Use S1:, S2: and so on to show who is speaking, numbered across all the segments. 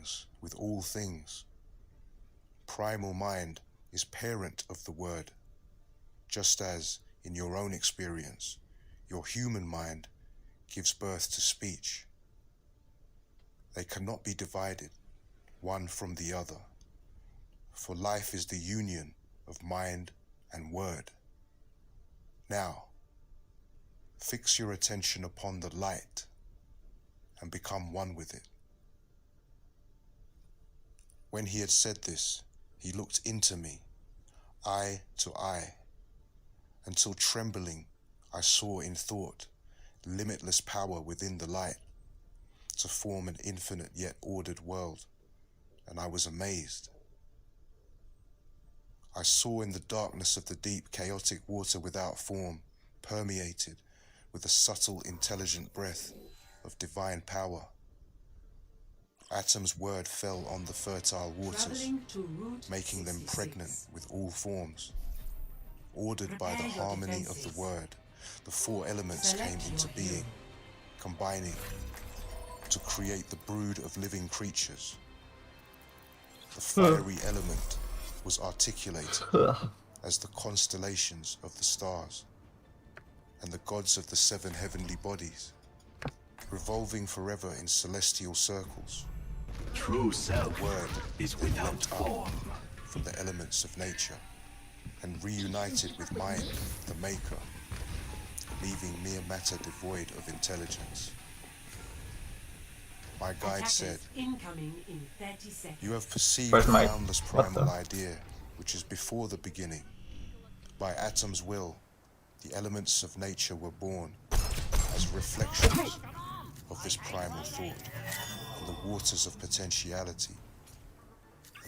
S1: things with all things. Primal mind is parent of the word, just as, in your own experience, your human mind gives birth to speech. They cannot be divided, one from the other, for life is the union of mind and word. Now, fix your attention upon the light and become one with it. When he had said this, he looked into me, eye to eye, until trembling I saw in thought limitless power within the light to form an infinite yet ordered world, and I was amazed. I saw in the darkness of the deep chaotic water without form, permeated with a subtle intelligent breath of divine power. Atom's word fell on the fertile waters, making them pregnant with all forms. Ordered by the harmony of the word, the four elements came into being, combining to create the brood of living creatures. The fiery element was articulated as the constellations of the stars and the gods of the seven heavenly bodies, revolving forever in celestial circles.
S2: True self
S1: The word
S2: is
S1: then
S2: without
S1: leapt up
S2: form.
S1: from the elements of nature and reunited with mind, the maker, leaving mere matter devoid of intelligence. My guide said,
S3: Incoming in 30 seconds.
S1: "You have perceived
S4: Where's
S1: the
S4: my-
S1: boundless
S4: what
S1: primal
S4: the-
S1: idea, which is before the beginning. By Atom's will, the elements of nature were born as reflections of this primal thought in the waters of potentiality.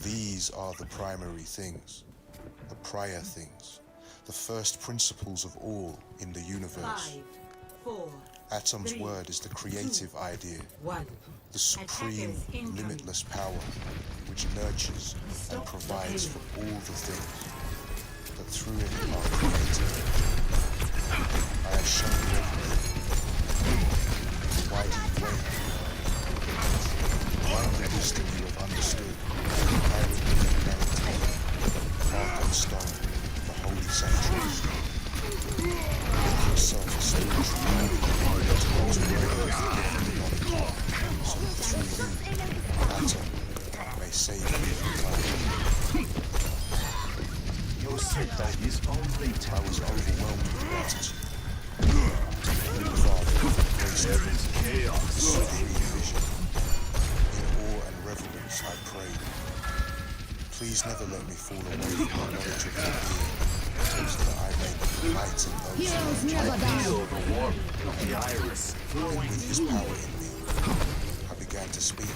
S1: These are the primary things, the prior things, the first principles of all in the universe.
S3: 5, 4,
S1: Atom's
S3: 3,
S1: word is the creative idea,
S3: 1.
S1: the supreme,
S3: Attackers incoming.
S1: limitless power which nurtures and provides for all the things that through it are created. I have shown you everything. Why do you wait? Find the wisdom you have understood. I will be the guarantee, carved on stone, the holy sanctuaries. Make yourself a spiritual man, to worthy of the gift of knowledge, so that through you, Atom may save you from time.
S2: Your setback is only
S1: I was
S2: temporary.
S1: overwhelmed with gratitude. Father,
S2: There is chaos.
S1: supreme vision. In awe and reverence I prayed. Please never let me fall away from the knowledge of your being, so that I may enlighten those who
S2: I feel the warmth of the iris
S1: and
S2: flowing
S1: with his
S2: through
S1: power
S2: you.
S1: in me, I began to speak.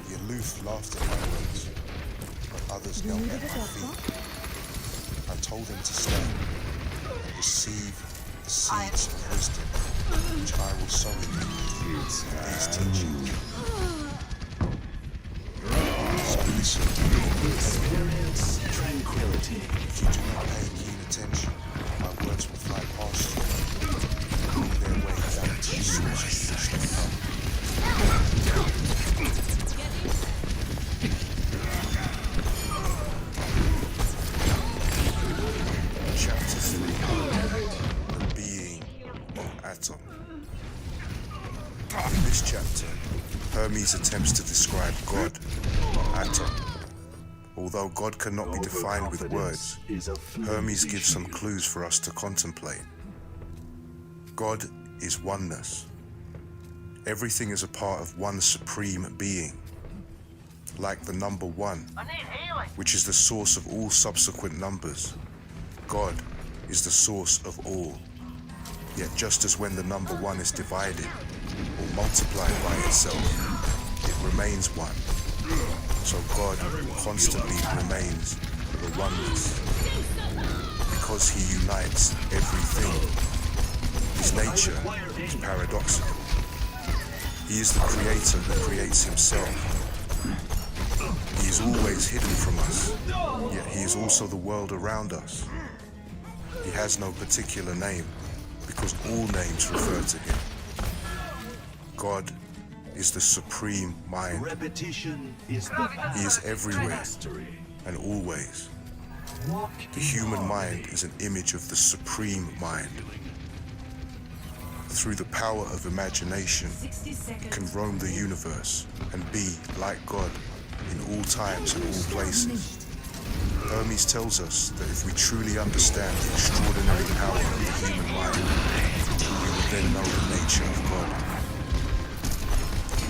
S1: The aloof laughed at my words, but others knelt at my feet. I told them to stand and receive the seeds of wisdom, which I will sow in you through these teachings. So listen,
S2: Experience tranquility.
S1: if you do not pay keen attention, my words will fly past you, on their way back to the source from which they come. Chapter 3, The Being of Atom. In this chapter, Hermes attempts to describe God, Atom. Although God cannot be defined with words, Hermes gives some clues for us to contemplate. God is oneness. Everything is a part of one supreme being. Like the number 1, which is the source of all subsequent numbers, God is the source of all. Yet just as when the number 1 is divided or multiplied by itself, it remains 1. So God constantly remains the oneness. Because he unites everything, his nature is paradoxical. He is the creator who creates himself. He is always hidden from us, yet he is also the world around us. He has no particular name, because all names refer to him. God is the supreme mind.
S2: Repetition is the
S1: He is everywhere
S2: mastery.
S1: and always.
S2: Walk
S1: The human mind is an image of the supreme mind. Through the power of imagination,
S3: 60
S1: it
S3: seconds.
S1: can roam the universe and be like God in all times and all places. Hermes tells us that if we truly understand the extraordinary power of the human mind, we will then know the nature of God.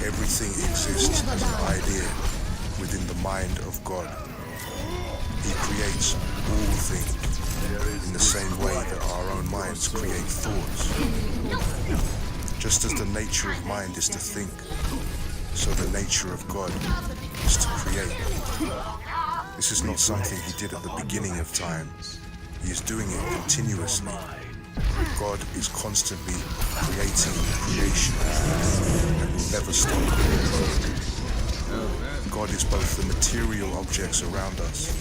S1: Everything exists as an idea within the mind of God. He creates all things in the same way that our own minds create thoughts. Just as the nature of mind is to think, so the nature of God is to create. This is not something he did at the beginning of time. He is doing it continuously. God is constantly creating creation and will never stop. God is both the material objects around us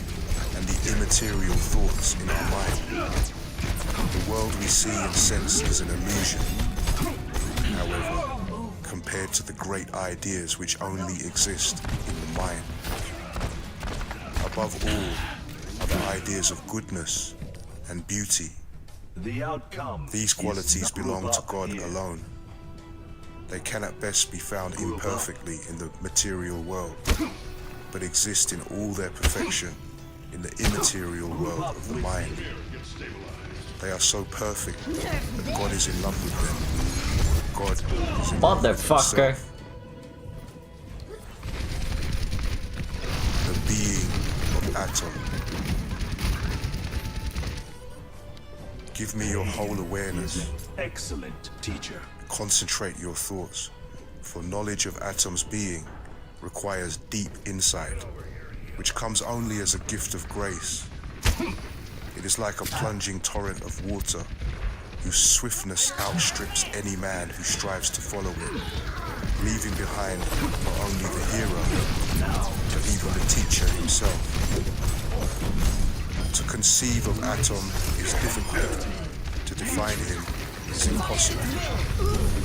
S1: and the immaterial thoughts in our mind. The world we see and sense is an illusion, however, compared to the great ideas which only exist in the mind. Above all are the ideas of goodness and beauty.
S2: the outcome.
S1: These qualities
S2: is
S1: belong to
S2: up
S1: God
S2: here.
S1: alone. They can at best be found imperfectly in the material world, but exist in all their perfection in the immaterial world of the mind. They are so perfect that God is in love with them. God is in love with
S4: Motherfucker.
S1: himself. The being of Atom. Give me your whole awareness.
S2: Excellent teacher.
S1: Concentrate your thoughts, for knowledge of Atom's being requires deep insight, which comes only as a gift of grace. It is like a plunging torrent of water, whose swiftness outstrips any man who strives to follow it, leaving behind not only the hero, but even the teacher himself. To conceive of Atom is difficult. To define him is impossible.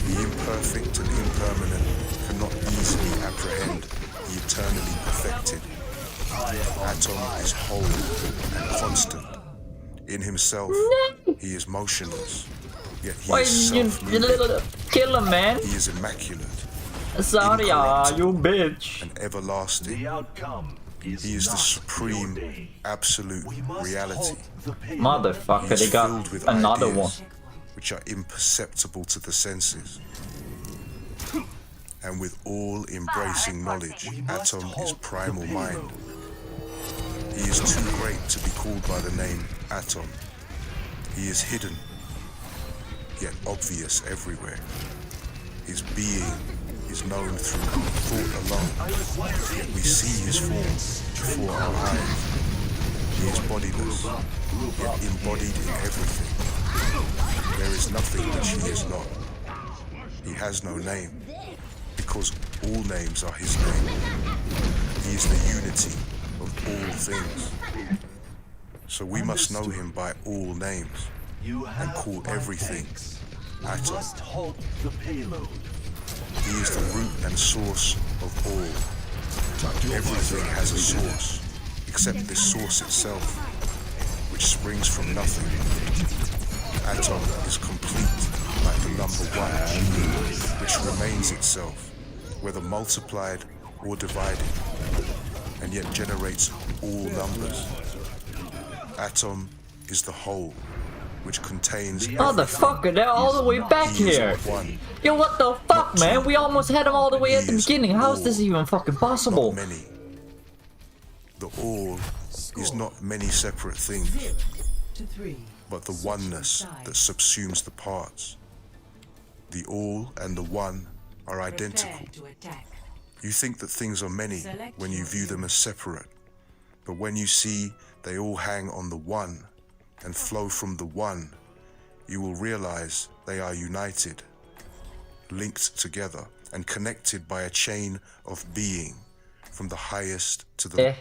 S1: The imperfect and impermanent cannot easily apprehend the eternally perfected. Atom is whole and constant. In himself, he is motionless, yet he
S4: Why
S1: is
S4: you
S1: self-moving.
S4: little killer, man?
S1: He is immaculate
S4: Sorry, you bitch.
S1: and everlasting.
S2: The outcome is
S1: He is the
S2: not
S1: supreme,
S2: your day.
S1: absolute
S2: We must
S1: reality,
S2: halt the payload.
S4: Motherfucker,
S1: He is
S4: they got
S1: filled with
S4: another one.
S1: ideas which are imperceptible to the senses. And with all embracing knowledge, Atom is primal mind. He is too great to be called by the name Atom. He is hidden, yet obvious everywhere. His being is known through thought alone, yet we see his form before our eyes. He is bodiless, yet embodied in everything. There is nothing which he is not. He has no name, because all names are his name. He is the unity of all things. So we must know him by all names
S2: You
S1: and
S2: have
S1: call
S2: my
S1: everything
S2: thanks. We
S1: Atom.
S2: must halt the payload.
S1: He is the root and source of all. Everything has a source, except this source itself, which springs from nothing. Atom is complete like the number one, which remains itself, whether multiplied or divided, and yet generates all numbers. Atom is the whole, which contains everything.
S4: Motherfucker, they're all the way back
S1: He is
S4: here.
S1: one,
S4: Yo, what the fuck, man? We almost had them all the way at the
S1: He is
S4: beginning. How is this
S1: all,
S4: even fucking
S1: not
S4: possible?
S1: many. The all is not many separate things,
S3: 0-3.
S1: but the oneness that subsumes the parts. The all and the one are identical.
S3: Prepare to attack.
S1: You think that things are many when you view them as separate, but when you see they all hang on the one and flow from the one, you will realize they are united, linked together, and connected by a chain of being from the highest to the
S4: Eh.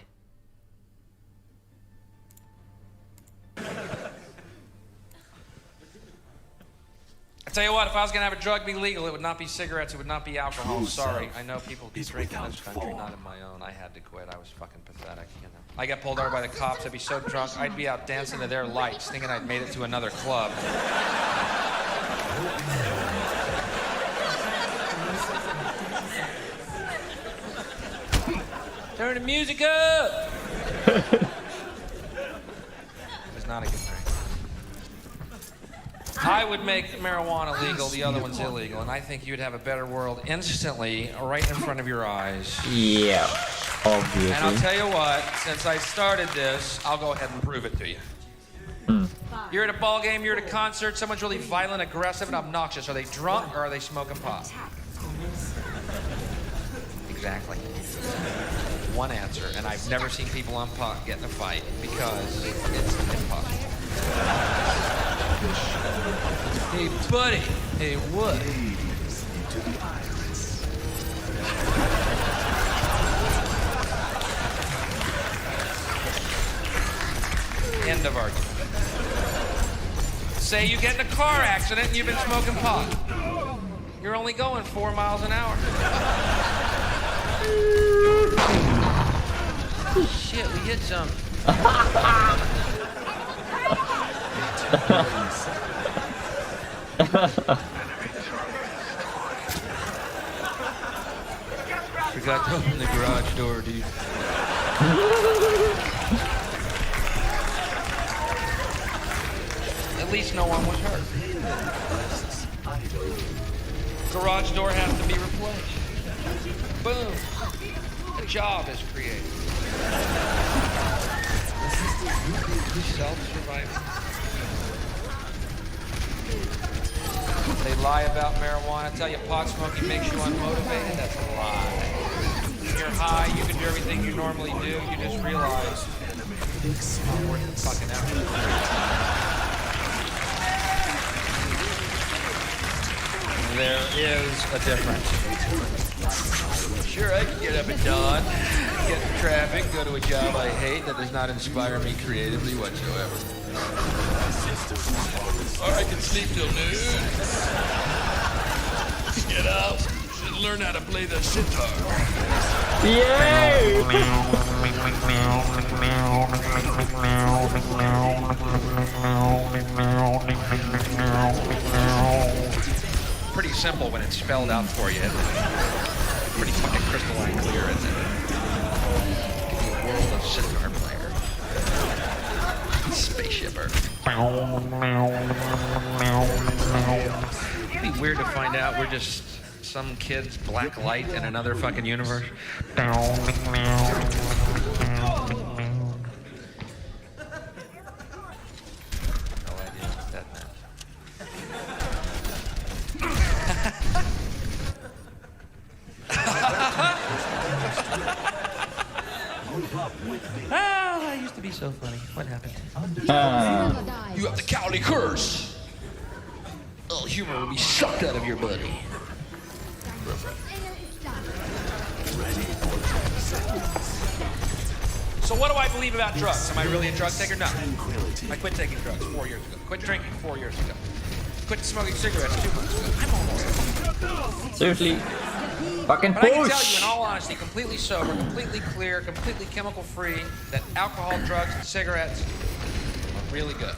S5: Tell you what, if I was gonna have a drug be legal, it would not be cigarettes, it would not be alcohol. Sorry, I know people can drink in this country, not in my own. I had to quit. I was fucking pathetic, you know. I got pulled over by the cops. I'd be so drunk, I'd be out dancing to their lights, thinking I'd made it to another club. Turn the music up! It's not a good drink. I would make marijuana legal, the other one's illegal, and I think you'd have a better world instantly, right in front of your eyes.
S4: Yeah, obviously.
S5: And I'll tell you what, since I started this, I'll go ahead and prove it to you. You're at a ball game, you're at a concert, someone's really violent, aggressive, and obnoxious. Are they drunk or are they smoking pot? Exactly. One answer, and I've never seen people on pot get in a fight because it's impossible. Hey, buddy. Hey, what? End of argument. Say you get in a car accident and you've been smoking pot. You're only going 4 miles an hour. Shit, we hit something. Forgot to open the garage door, dude. At least no one was hurt. Garage door has to be replaced. Boom. A job is created. Self-surviving. They lie about marijuana. Tell you pot smoking makes you unmotivated. That's a lie. When you're high, you can do everything you normally do. You just realize it's not worth the fucking effort. There is a difference. Sure, I can get up at dawn, get in traffic, go to a job I hate that does not inspire me creatively whatsoever. Or I can sleep till noon. Get out and learn how to play the sitar.
S4: Yay!
S5: Pretty simple when it's spelled out for you, isn't it? Pretty fucking crystalline clear, isn't it? Give me a world of sitar player. Spaceship Earth. It'd be weird to find out we're just some kid's black light in another fucking universe. No idea what that meant. Oh, I used to be so funny. What happened? You have the Cowley curse. All humor will be sucked out of your body. So what do I believe about drugs? Am I really a drug taker? No. I quit taking drugs 4 years ago. Quit drinking 4 years ago. Quit smoking cigarettes 2 months ago. I'm almost.
S4: Seriously. Fucking
S5: But I can tell
S4: push!
S5: you in all honesty, completely sober, completely clear, completely chemical free, that alcohol, drugs, and cigarettes are really good.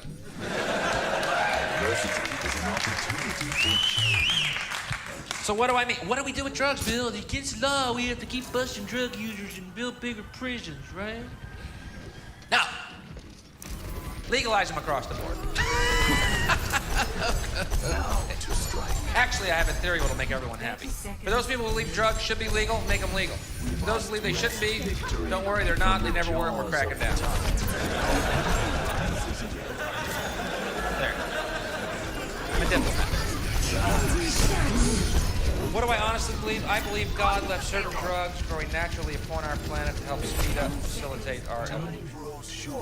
S5: So what do I mean? What do we do with drugs, Bill? Against the law, we have to keep busting drug users and build bigger prisons, right? No. Legalize them across the board. Actually, I have a theory that'll make everyone happy. For those people who believe drugs should be legal, make them legal. For those who believe they shouldn't be, don't worry, they're not. They never were, and we're cracking down. There. I'm a diplomat. What do I honestly believe? I believe God left certain drugs growing naturally upon our planet to help speed up and facilitate our evolution.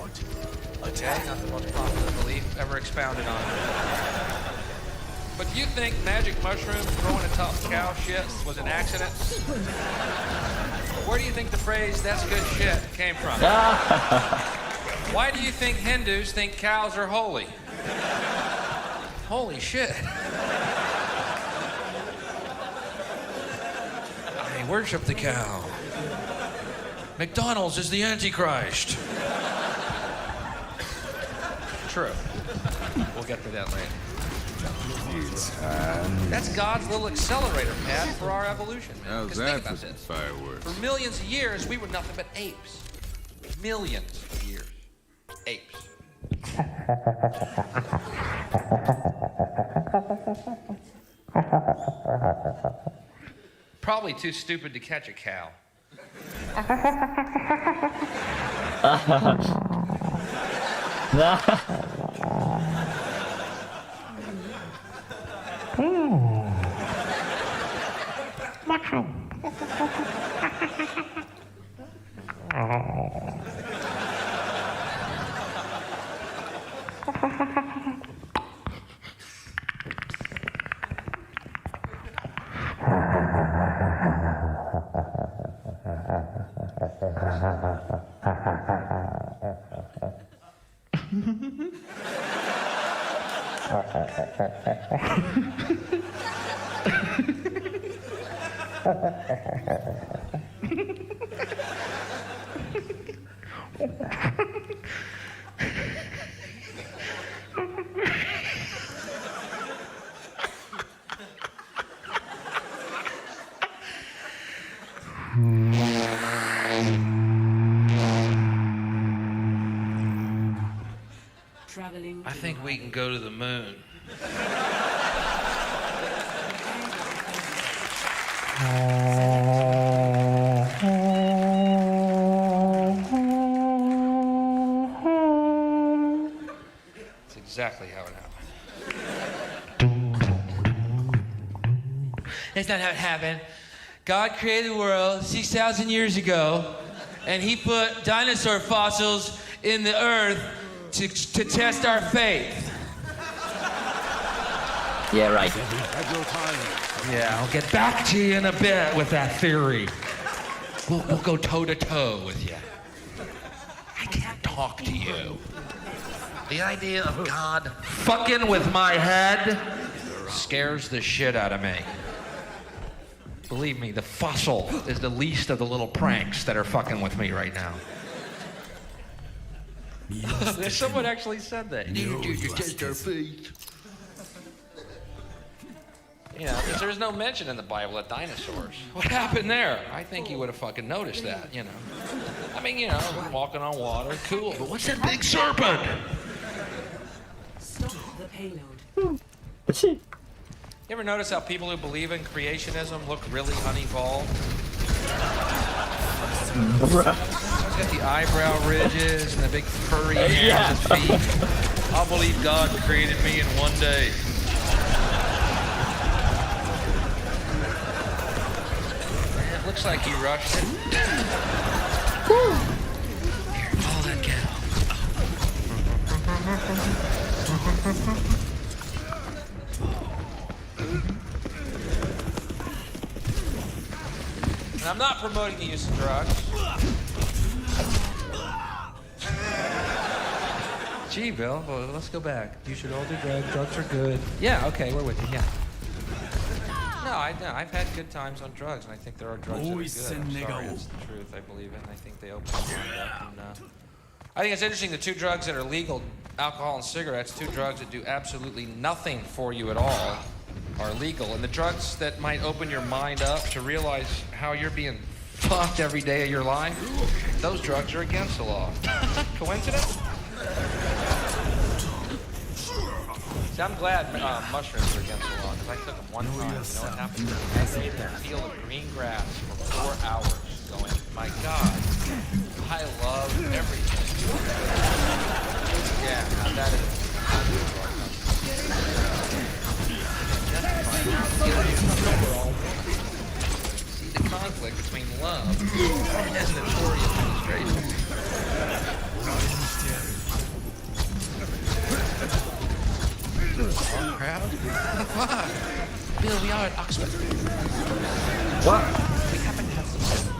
S5: Okay, not the most popular belief ever expounded on. But do you think magic mushrooms growing atop cow shit was an accident? Where do you think the phrase, "that's good shit," came from? Why do you think Hindus think cows are holy? Holy shit. They worship the cow. McDonald's is the Antichrist. True. We'll get to that later. That's God's little accelerator pad for our evolution, man.
S6: How's
S5: 'Cause
S6: that
S5: think
S6: for
S5: about
S6: some
S5: this.
S6: fireworks?
S5: For millions of years, we were nothing but apes. Millions of years. Apes. Probably too stupid to catch a cow.
S3: Traveling.
S5: I think we can go to the moon. That's exactly how it happened. That's not how it happened. God created the world 6,000 years ago, and he put dinosaur fossils in the earth to test our faith.
S4: Yeah, right.
S5: Yeah, I'll get back to you in a bit with that theory. We'll go toe to toe with you. I can't talk to you. The idea of God fucking with my head scares the shit out of me. Believe me, the fossil is the least of the little pranks that are fucking with me right now. Someone actually said that. You test our faith. You know, because there's no mention in the Bible of dinosaurs. What happened there? I think you would have fucking noticed that, you know. I mean, you know, walking on water, cool. But what's that big serpent?
S3: Stop the payload.
S5: You ever notice how people who believe in creationism look really unevolved? He's got the eyebrow ridges and the big furry hands and feet. I'll believe God created me in one day. It looks like you rushed it. Here, follow that cow. And I'm not promoting the use of drugs. Gee, Bill, well, let's go back. You should all do drugs. Drugs are good. Yeah, okay, we're with you, yeah. No, I've had good times on drugs, and I think there are drugs that are good. I'm sorry, that's the truth. I believe it, and I think they open my mind up. And, I think it's interesting, the two drugs that are legal, alcohol and cigarettes, two drugs that do absolutely nothing for you at all, are legal. And the drugs that might open your mind up to realize how you're being fucked every day of your life, those drugs are against the law. Coincidence? See, I'm glad mushrooms are against the law, because I took them one time. You know what happened? I stayed in a field of green grass for 4 hours going, my God, I love everything. Yeah, now that is see the conflict between love and the Tory administration. Oh, crowd? Bill, we are at Oxford.
S4: What?
S5: We happen to have some.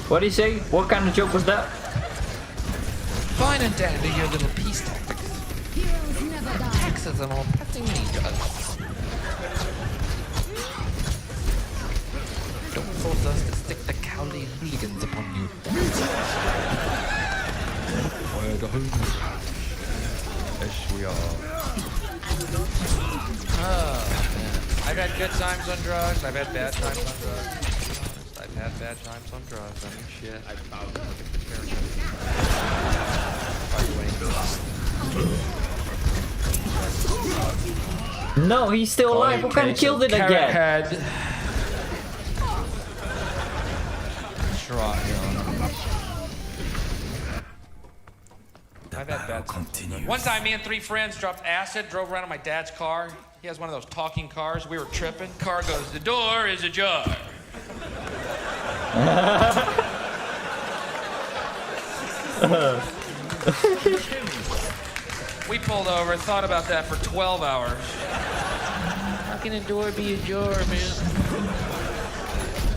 S4: What did he say? What kind of joke was that?
S5: Fine and dandy, your little peace tactics.
S7: Heroes never die.
S5: Taxes and all petting me, drugs. enables us to stick the Cowley hooligans upon you. We're the hooligans. Yes, we are. Oh, man. I've had good times on drugs. I've had bad times on drugs. I've had bad times on drugs. I mean, shit. I found look at the character.
S4: No, he's still alive. What kind of killed it again?
S5: Head. Shrot, I've had bad times. One time, me and 3 friends dropped acid, drove around in my dad's car. He has one of those talking cars. We were tripping. Car goes, the door is ajar. We pulled over, thought about that for 12 hours. How can a door be ajar, man?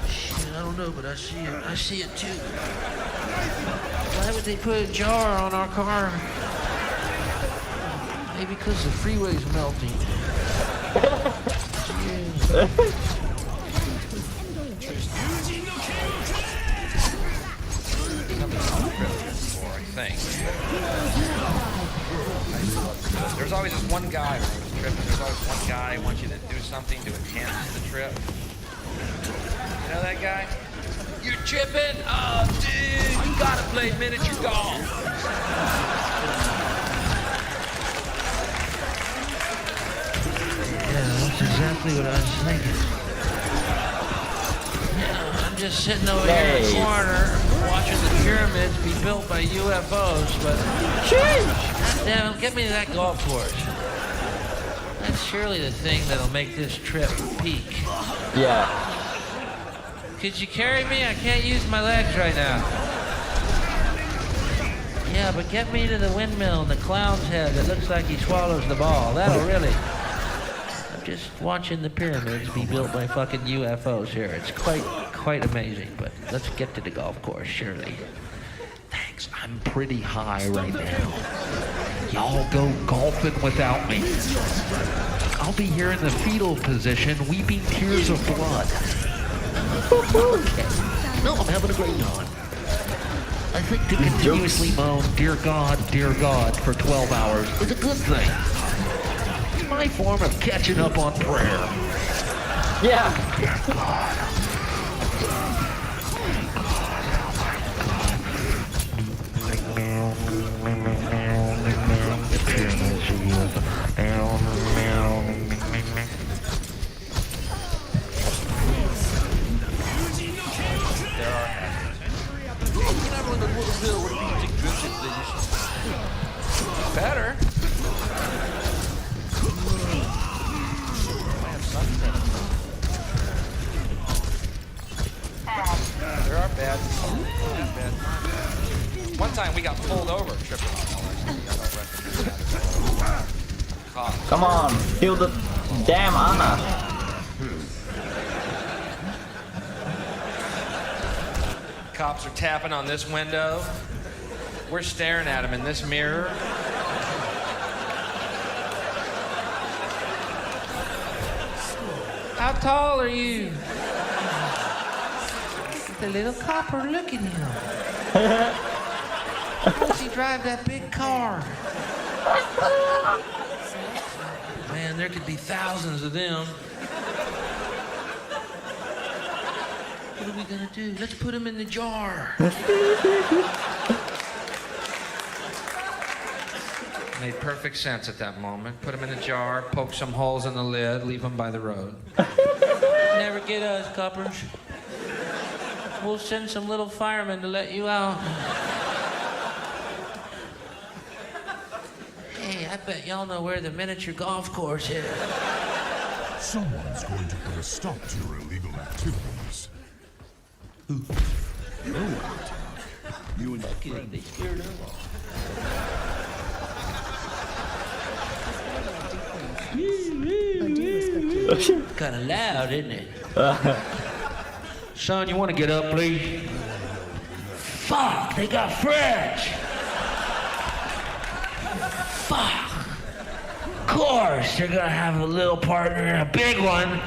S5: Shit, I don't know, but I see it. I see it too. Why would they put a jar on our car? Maybe because the freeway's melting. I think. There's always this one guy when I was tripping. There's always one guy who wants you to do something to enhance the trip. You know that guy? You're tripping? Oh, dude, you gotta play miniature golf. Yeah, that's exactly what I was thinking. Yeah, I'm just sitting over here in the corner watching the pyramids be built by UFOs, but damn it, get me to that golf course. That's surely the thing that'll make this trip peak.
S4: Yeah.
S5: Could you carry me? I can't use my legs right now. Yeah, but get me to the windmill and the clown's head that looks like he swallows the ball. That'll really... I'm just watching the pyramids be built by fucking UFOs here. It's quite amazing, but let's get to the golf course, surely. Thanks, I'm pretty high right now. Y'all go golfing without me. I'll be here in the fetal position, weeping tears of blood. Okay. No, I'm having a great time. I think to continuously moan, dear God, for 12 hours is a good thing. It's my form of catching up on prayer.
S4: Yeah.
S5: Dear God. Better. There are bad. One time we got pulled over tripping on.
S4: Come on, kill the damn Anna.
S5: Cops are tapping on this window. We're staring at him in this mirror. How tall are you? The little copper, look at him. How does he drive that big car? Man, there could be thousands of them. What are we gonna do? Let's put him in the jar. Made perfect sense at that moment. Put him in a jar, poke some holes in the lid, leave him by the road. Never get us, coppers. We'll send some little firemen to let you out. Hey, I bet y'all know where the miniature golf course is.
S2: Someone's going to put a stop to your illegal activities.
S5: Who? No one. You and that kid, they scared him off. Kind of loud, isn't it? Son, you want to get up, please? Fuck, they got French. Fuck. Of course, they're gonna have a little partner and a big one.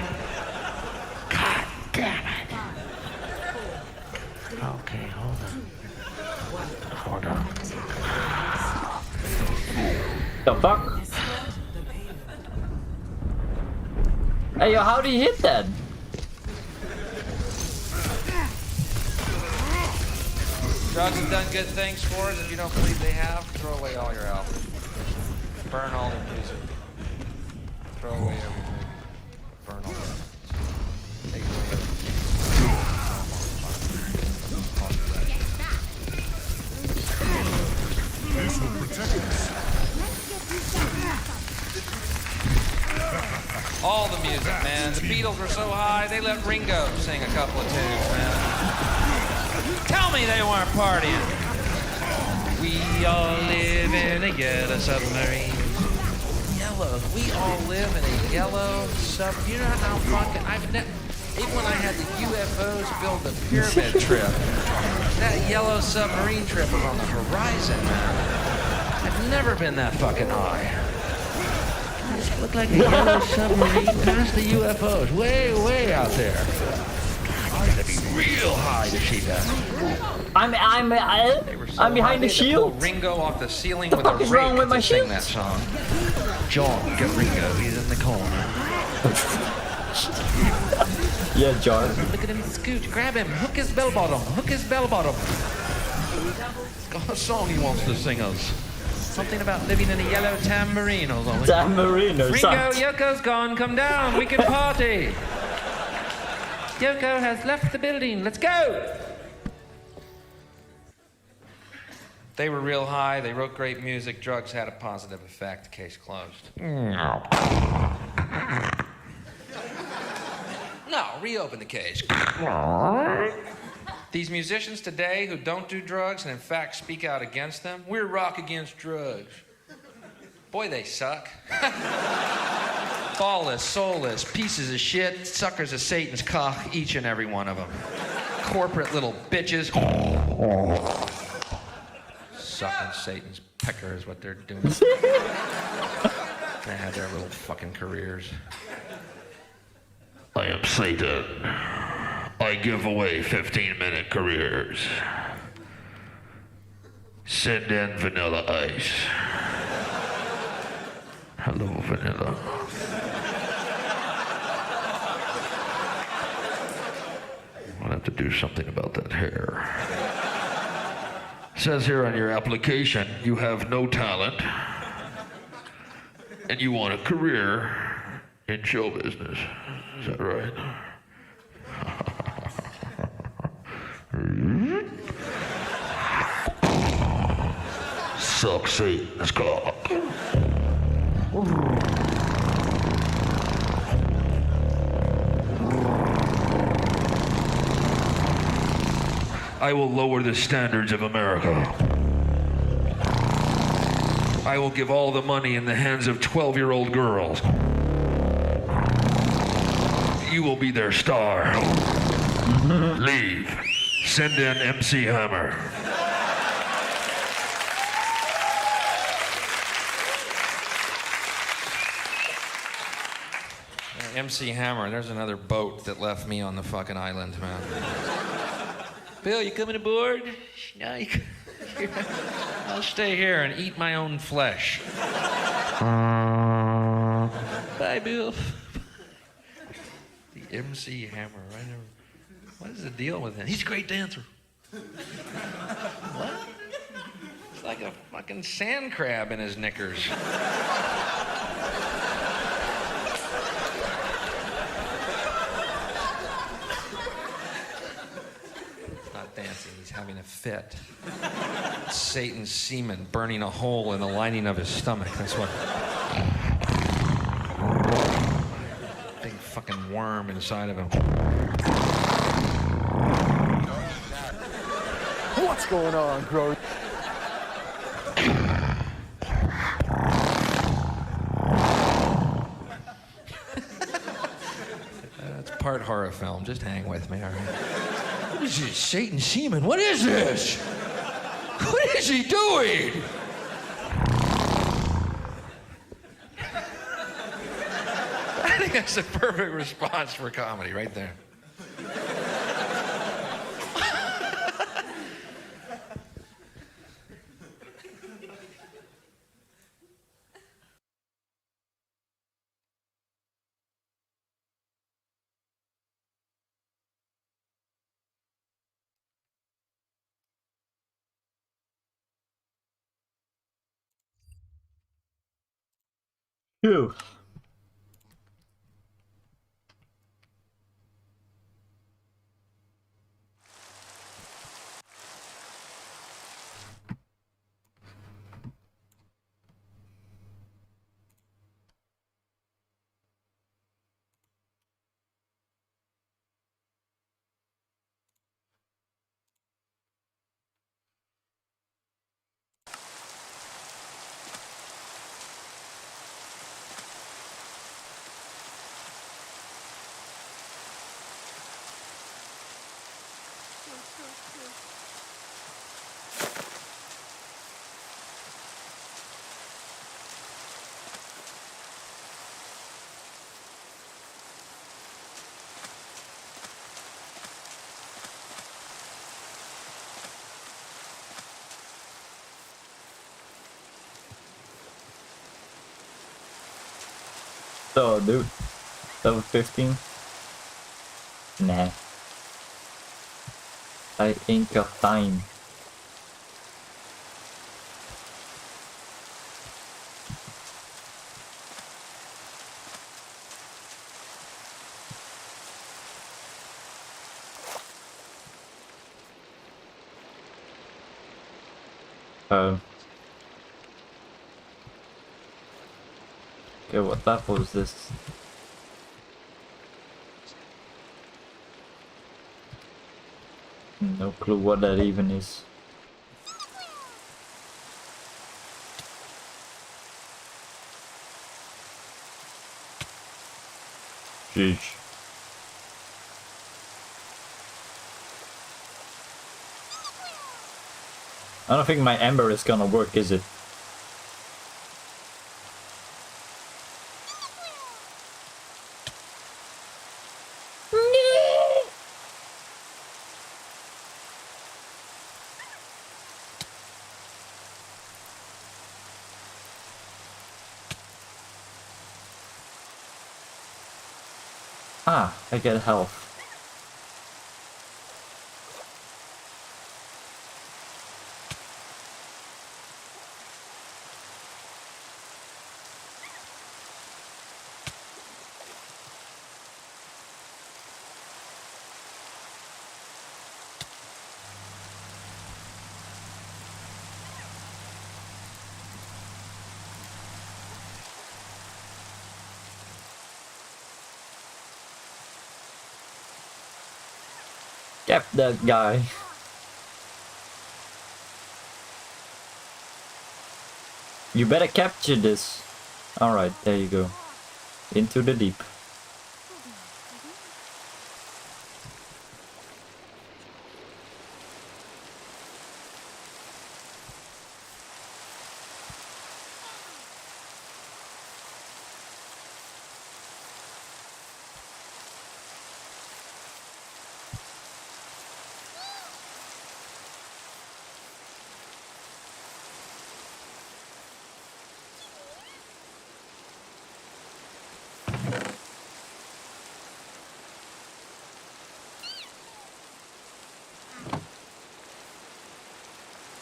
S5: God damn it. Okay, hold on.
S4: The fuck? Hey, yo, how do you hit that?
S5: Drugs have done good things for us. If you don't believe they have, throw away all your albums. Burn all their music. Throw away everything. Burn all their take away everything.
S2: This will protect us.
S5: All the music, man. The Beatles were so high, they let Ringo sing a couple of tunes, man. Tell me they weren't partying. We all live in a yellow submarine. Yellow. We all live in a yellow submarine. You know how fucking... even when I had the UFOs build the pyramid trip, that yellow submarine trip was on the horizon, man. I've never been that fucking high. It looked like a yellow submarine past the UFOs, way, way out there. I had to be real high to see that.
S4: I'm behind the shield.
S5: Pull Ringo off the ceiling
S4: The
S5: with a
S4: fuck is wrong
S5: rake
S4: with my
S5: to sing
S4: shield?
S5: that song. John, get Ringo. He's in the corner.
S4: Yeah, John.
S5: Look at him scoot. Grab him. Hook his bell bottom. Hook his bell bottom. He's got a song he wants to sing us. Something about living in a yellow tambourine. Hold on.
S4: Tambourine or
S5: Ringo,
S4: something.
S5: Yoko's gone. Come down. We can party. Yoko has left the building. Let's go. They were real high. They wrote great music. Drugs had a positive effect. Case closed. No, reopen the case. These musicians today who don't do drugs and in fact speak out against them, we're rock against drugs. Boy, they suck. Ballless, soulless, pieces of shit, suckers of Satan's cock, each and every one of them. Corporate little bitches. Sucking Satan's pecker is what they're doing. They had their little fucking careers.
S6: I am Satan. I give away 15-minute careers. Send in Vanilla Ice. Hello, Vanilla. I'll have to do something about that hair. It says here on your application, you have no talent, and you want a career in show business. Is that right? Suck Satan's cock. I will lower the standards of America. I will give all the money in the hands of 12-year-old girls. You will be their star. Leave. Send in MC Hammer.
S5: MC Hammer, there's another boat that left me on the fucking island, man. Bill, you coming aboard? No, I'll stay here and eat my own flesh. Bye, Bill. The MC Hammer, right? What is the deal with him? He's a great dancer. What? It's like a fucking sand crab in his knickers. Dancing, he's having a fit. Satan's semen burning a hole in the lining of his stomach. That's what. Big fucking worm inside of him.
S8: What's going on, Crow?
S5: That's part horror film. Just hang with me, all right? What is this? Satan's semen? What is this? What is he doing? I think that's a perfect response for comedy right there.
S4: Phew. So, dude, level 15? Nah. I ain't got time. Okay, what level is this? No clue what that even is. Sheesh. I don't think my ember is gonna work, is it? Ah, I get health. Cap that guy. You better capture this. Alright, there you go. Into the deep.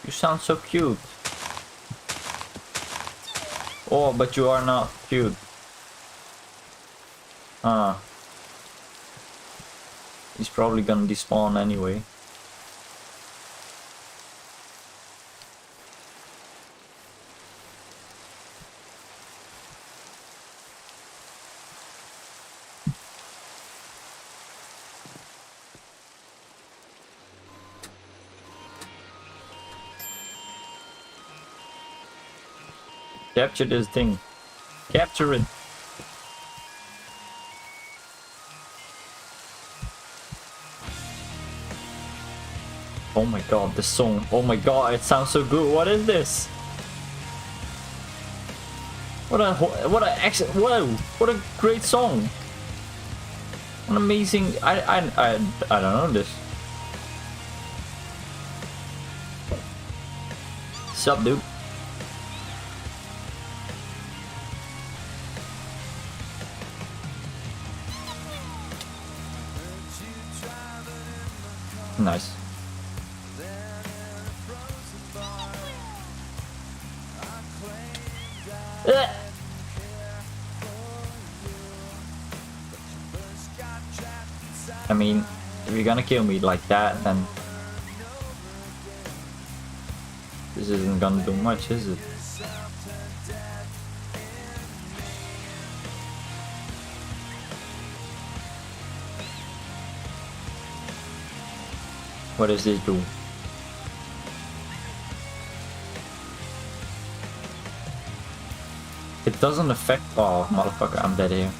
S4: You sound so cute. Oh, but you are not cute. Ah. He's probably gonna despawn anyway. Capture this thing. Capture it. Oh my god, this song. Oh my god, it sounds so good. What is this? What a what a great song. An amazing. I don't know this. Sup, dude? Nice. I mean, if you're gonna kill me like that, then this isn't gonna do much, is it? What does this do? It doesn't affect. Oh, motherfucker, I'm dead here.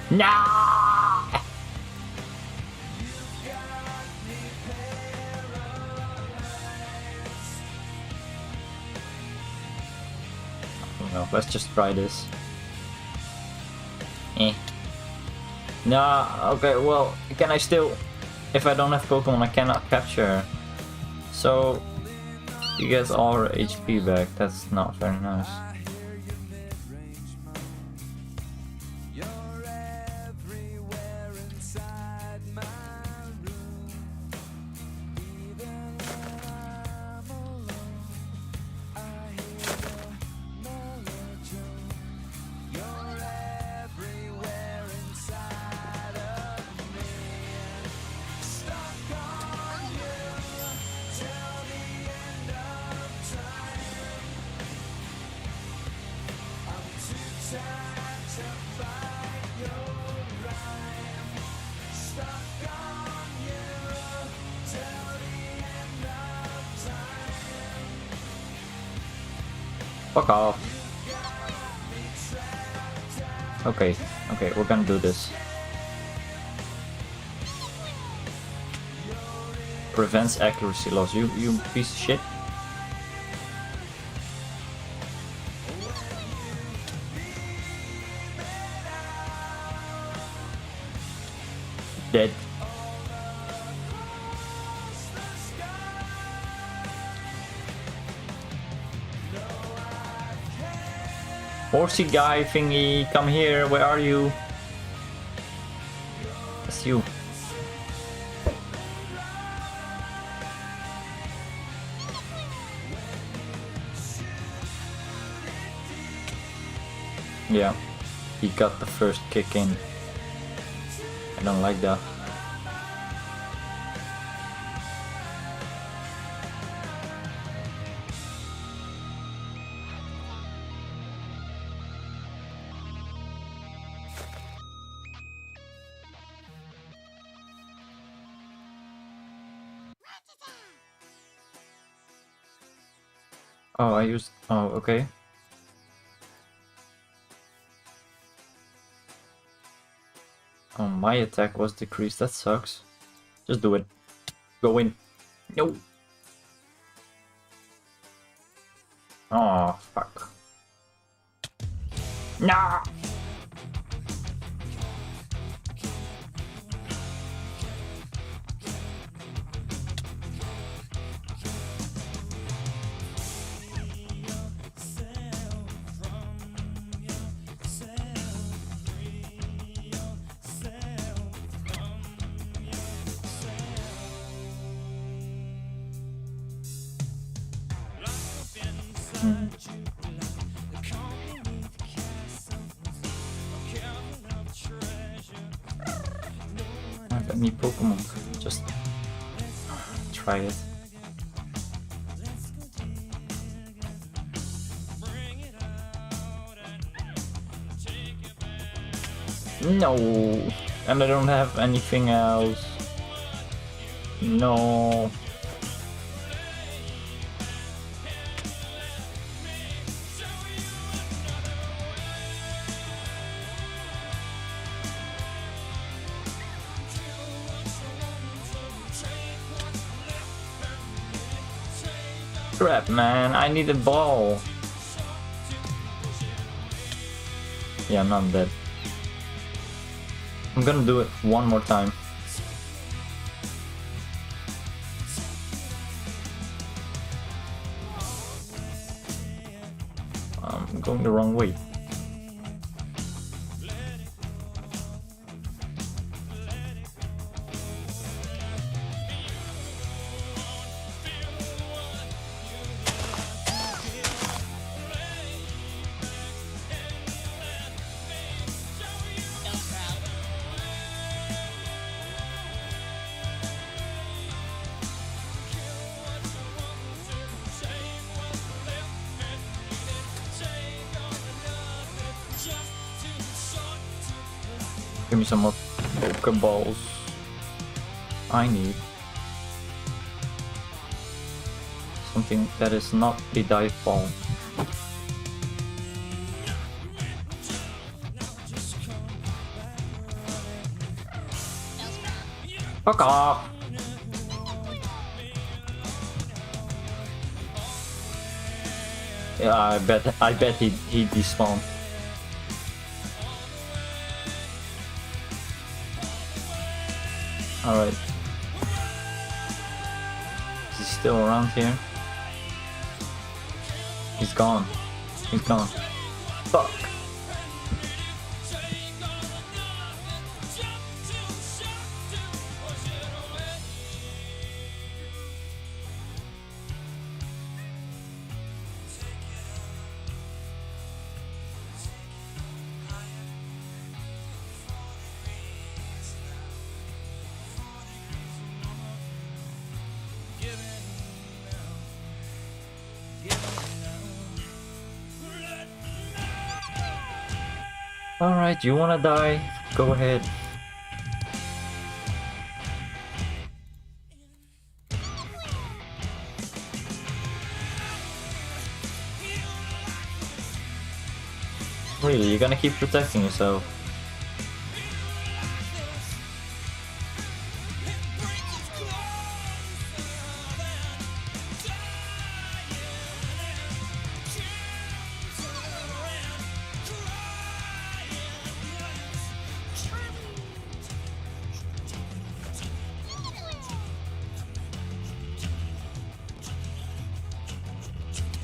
S4: No! No, let's just try this. Nah, okay, well, can I still... If I don't have Pokemon, I cannot capture. So, you get all her HP back. That's not very nice. Fuck off. Okay, we're gonna do this. Prevents accuracy loss. You piece of shit. Dead. Horsey guy thingy, come here, where are you? That's you. Yeah, he got the first kick in. I don't like that. Oh, I used... Oh, okay. Oh, my attack was decreased. That sucks. Just do it. Go in. No. Oh, fuck. Nah. I have any Pokemon. Just try it. No, and I don't have anything else. No. Crap, man, I need a ball. Yeah, I'm not dead. I'm gonna do it one more time. I'm going the wrong way. Give me some more Pokeballs. I need something that is not a dive ball. Fuck off! Yeah, I bet he despawned. Alright. Is he still around here? He's gone. He's gone. Fuck. Alright, you wanna die? Go ahead. Really, you're gonna keep protecting yourself.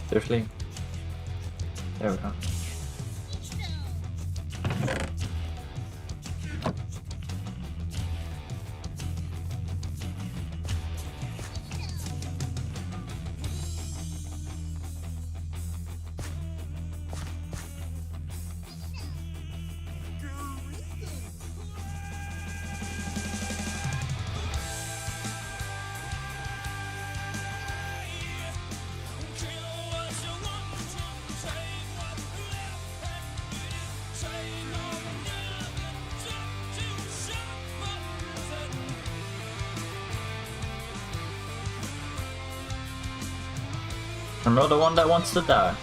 S4: Seriously? There we go. I'm not the one that wants to die.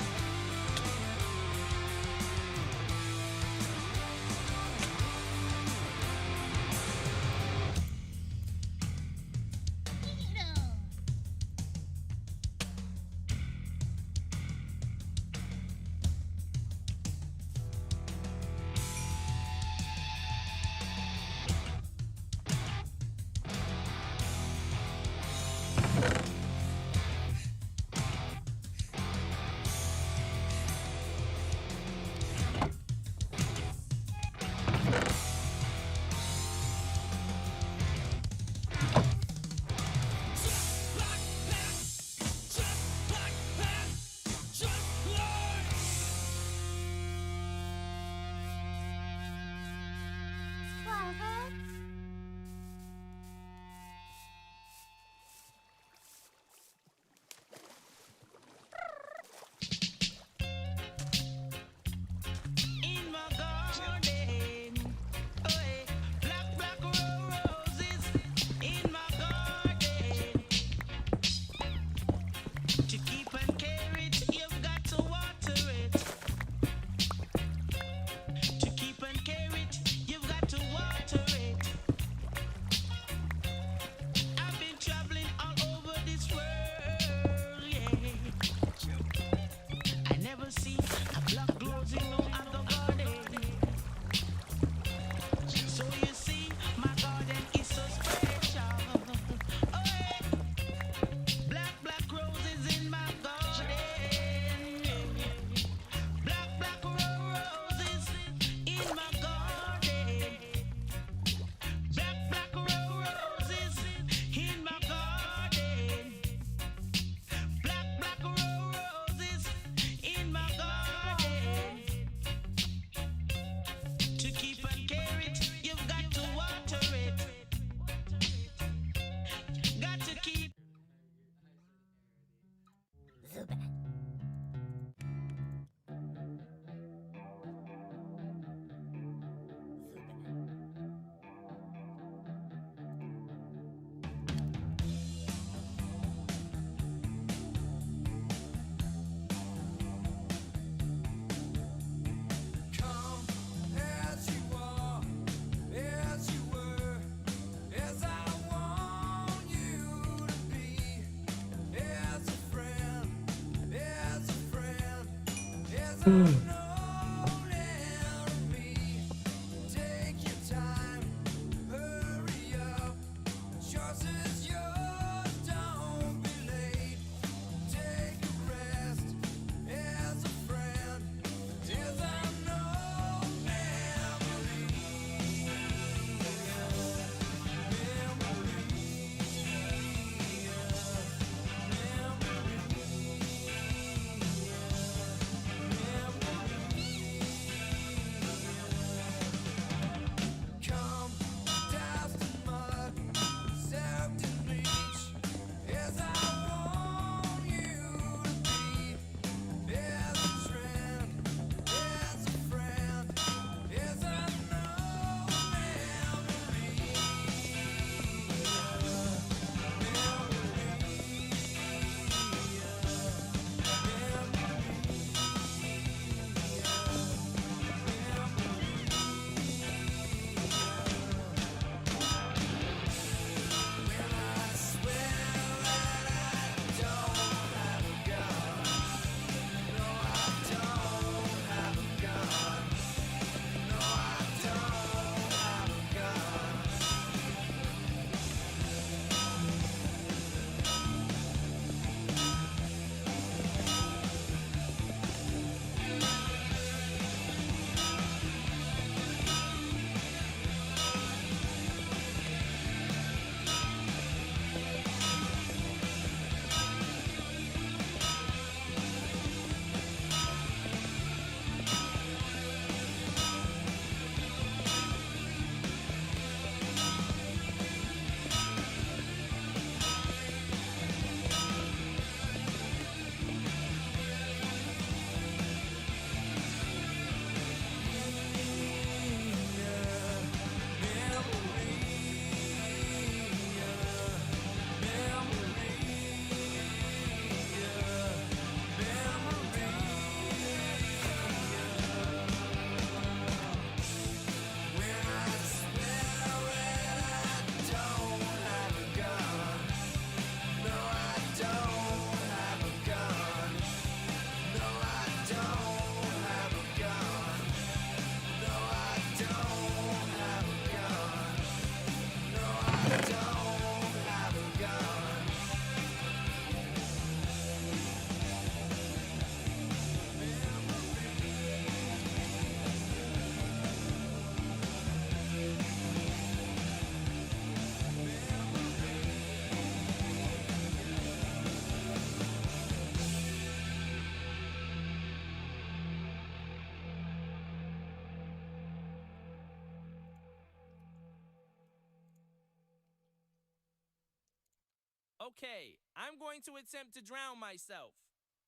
S9: Okay, I'm going to attempt to drown myself.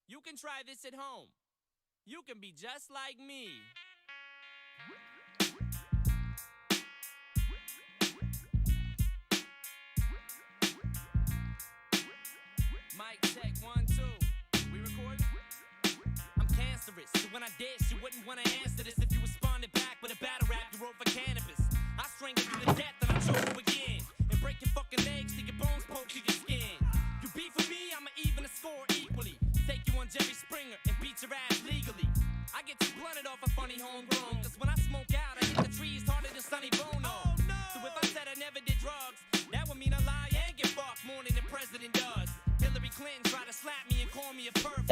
S9: You can try this at home. You can be just like me. Mic check, 1, 2. We recording? I'm cancerous, so when I dish, you wouldn't want to answer this if you responded back with a battle rap you wrote for cannabis. I strangle you to death and I choke you again. And break your fucking legs till your bones poke through your skin. You beef with me, I'ma even the score equally. Take you on Jerry Springer and beat your ass legally. I get too blunted off a funny homegrown, cause when I smoke out, I hit the trees harder than Sonny Bono. Oh, no. So if I said I never did drugs, that would mean I lie and get fucked more than the president does. Hillary Clinton tried to slap me and call me a pervert.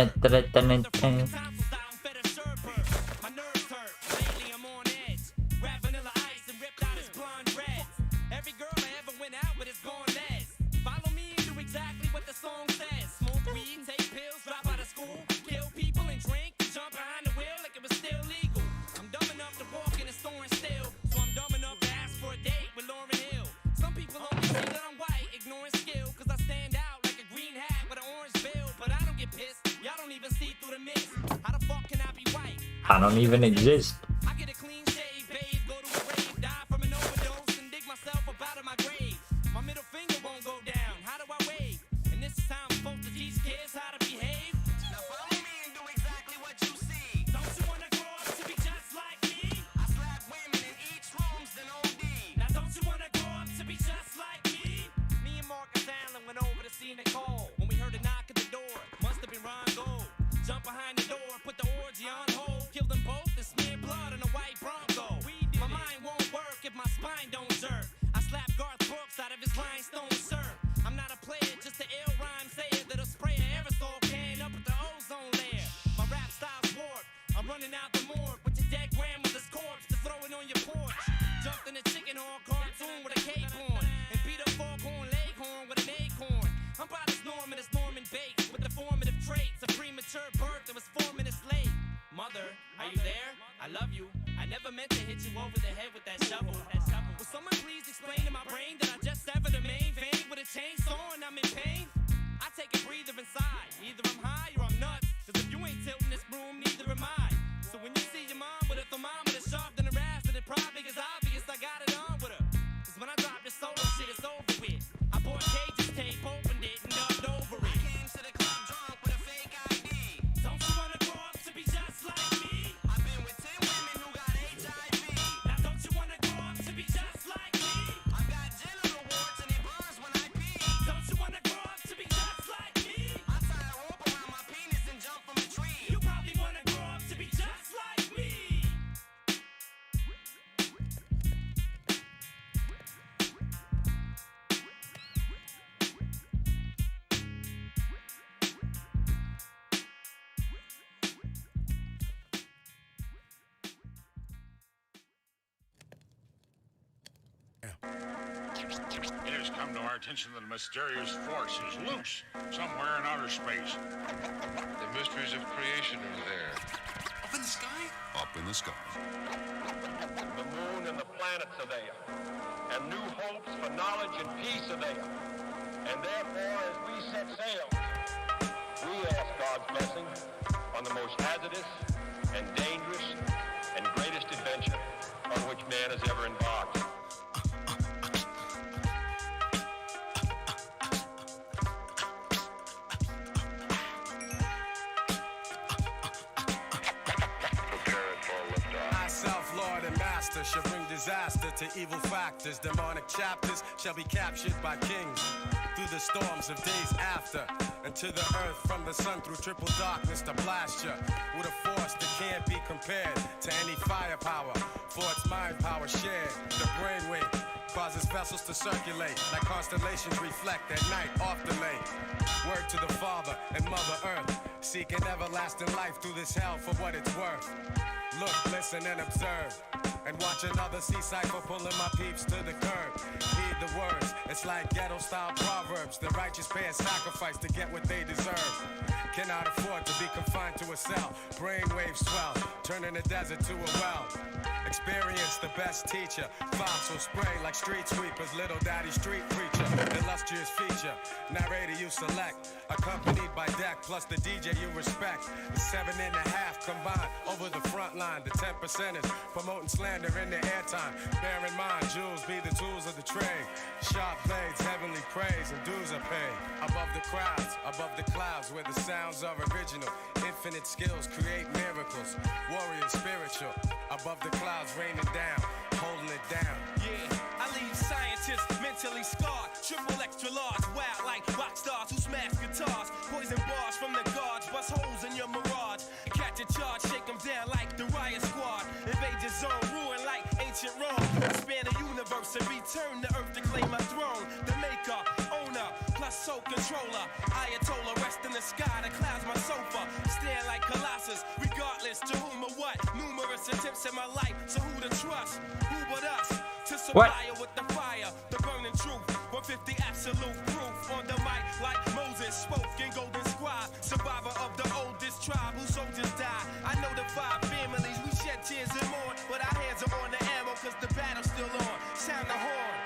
S9: My nerves hurt, lately I'm on edge. Rap Vanilla Ice and ripped out his blonde dreads. Every girl I ever went out with is gone les. Follow me and do exactly what the song says. Smoke weed, take pills, drop out of school, kill people and drink, jump behind the wheel like it was still legal. I'm dumb enough to walk in a store and steal, so I'm dumb enough to ask for a date with Lauryn Hill. Some people only see that I'm white, ignoring skill, cause I stand out like a green hat with an orange bill. But I don't get pissed, y'all don't even see through the mist. How the fuck can I be white?
S4: I don't even exist.
S9: I get a clean shave, bathe, go to a rave, die from an overdose, and dig myself up out of my grave. My middle finger won't go down, how do I wave? And this is how I'm supposed to teach kids how to behave. Now follow me and do exactly what you see. Don't you wanna grow up to be just like me? I slap women and eat shrooms and OD. Now don't you wanna grow up to be just like me? Me and Marcus Allen went over to see Nicole when we heard a knock at the door. Must have been Ron Gold. Jump behind the door, put the orgy on hold. just heard birth, it was 4 minutes late. Mother, are you there? I love you. I never meant to hit you over the head with that shovel. Will someone please explain to my brain that I just severed the main vein with a chainsaw and I'm in pain? I take a breather inside. Either I'm high or I'm nuts. Cause if you ain't tilting this broom, neither am I. So when you see your mom with a thermometer sharp than a ass, then it probably is obvious I got it on with her. Cause when I drop this solo shit, it's over with. I bought Cage's tape, opened it, and dubbed over it. I came to the club drunk with a fake ID. Don't you wanna grow up to be just like me? I've been with 10 women who got HIV. Now don't you wanna grow up to be just like me? I've got genital warts and it burns when I pee. Don't you wanna grow up to be just like me? I tie a rope around my penis and jump from a tree. You probably wanna grow up to be just like me.
S10: It has come to our attention that a mysterious force is loose somewhere in outer space.
S11: The mysteries of creation are there.
S10: Up in the sky?
S2: Up in the sky.
S12: The moon and the planets are there, and new hopes for knowledge and peace are there. And therefore, as we set sail, we ask God's blessing on the most hazardous and dangerous and greatest adventure on which man has ever embarked.
S13: Self-lord and master shall bring disaster to evil factors. Demonic chapters shall be captured by kings through the storms of days after, and to the earth from the sun through triple darkness to blast you with a force that can't be compared to any firepower. For its mind power shared, the brainwave causes vessels to circulate like constellations reflect at night off the lake. Word to the Father and Mother Earth, seeking everlasting life through this hell for what it's worth. Look, listen, and observe, and watch another sea cycle pulling my peeps to the curb. Heed the words, it's like ghetto-style proverbs. The righteous pay a sacrifice to get what they deserve. Cannot afford to be confined to a cell. Brainwaves swell, turning the desert to a well. Experience the best teacher. Thoughts will spray like street sweepers. Little daddy street preacher, illustrious feature. Narrator you select, accompanied by deck plus the DJ you respect. The 7.5 combined over the front line. The 10%ers promoting slander in their airtime. Bear in mind, jewels be the tools of the trade. Sharp blades, heavenly praise, and dues are paid. Above the crowds, above the clouds, where the sounds are original. Infinite skills create miracles. Warrior spiritual. Above the clouds, raining down, holding it down.
S9: Yeah, I leave scientists mentally scarred. Triple extra large, wild like rock stars who smash guitars. Poison bars from the guards, bust holes in your mirage. Catch a charge, shake them down like the riot squad. Invade your zone, ruin like ancient Rome. Expand the universe and return to earth to claim my throne. The maker, owner, plus soul controller. Ayatollah, rest in the sky, the clouds my sofa. Stand like Colossus, regardless to whom or what. Numerous attempts in my life, so who to trust? Who but us? To supply her with the fire, the burning truth. 150 absolute proof on the mic like Moses spoke in Golden Scribe. Survivor of the oldest tribe whose soldiers died. I know the 5 families, we shed tears and mourn, but our hands are on the ammo cause the battle's still on. Sound the horn.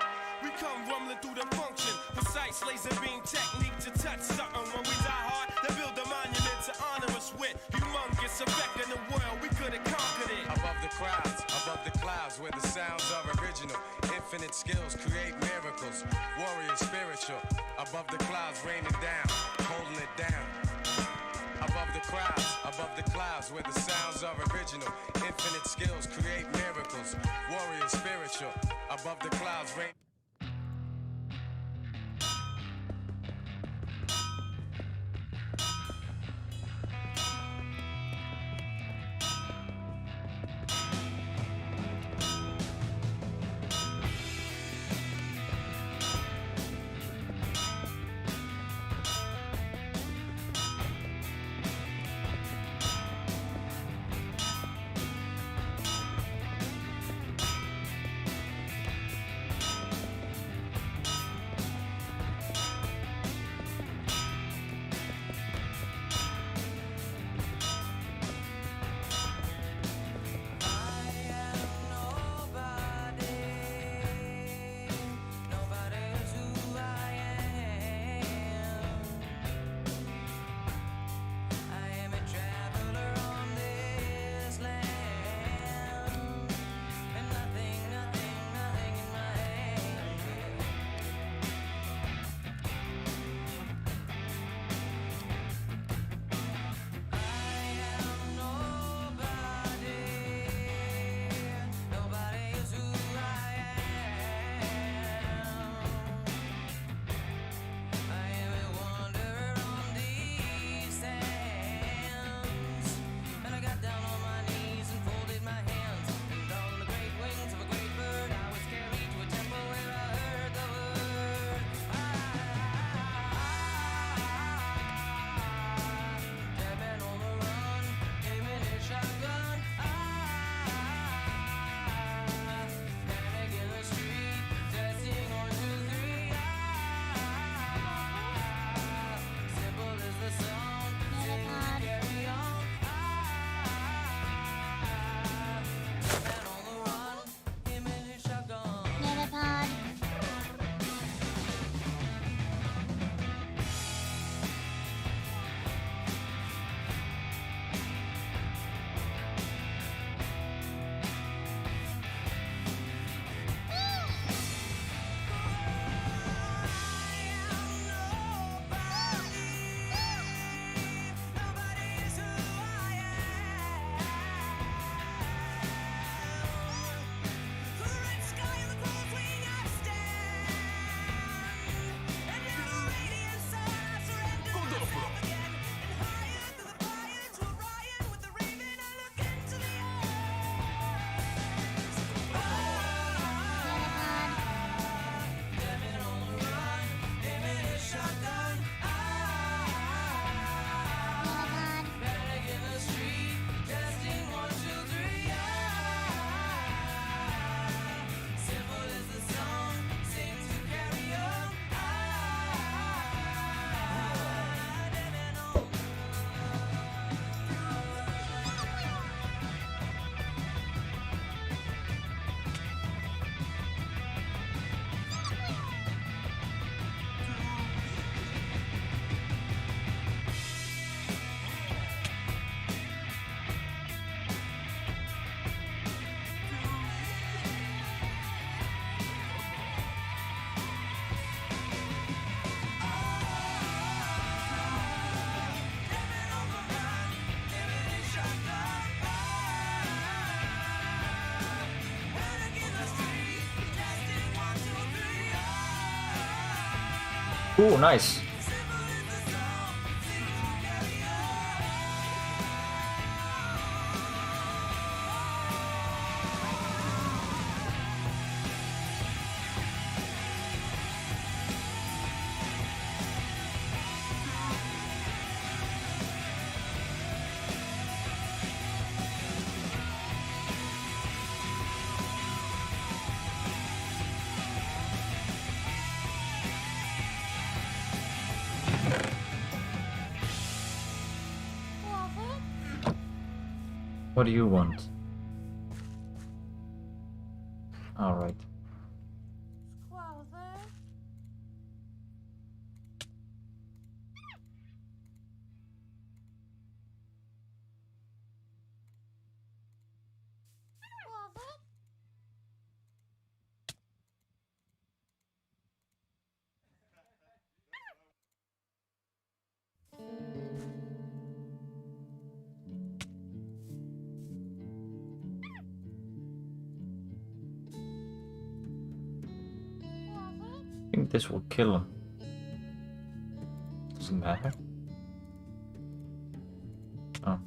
S9: We come rumbling through the function. Precise laser beam technique to touch something. When we die hard, they build a monument to honor us with. Humongous effect in the world, we could have conquered it.
S13: Above the crowds, above the clouds, where the sounds are original. Infinite skills create miracles. Warrior spiritual. Above the clouds, raining down, holding it down. Above the clouds, where the sounds are original. Infinite skills create miracles. Warrior spiritual. Above the clouds, rain.
S4: Ooh, nice. What do you want? All right. I think this will kill him. Doesn't matter. Oh.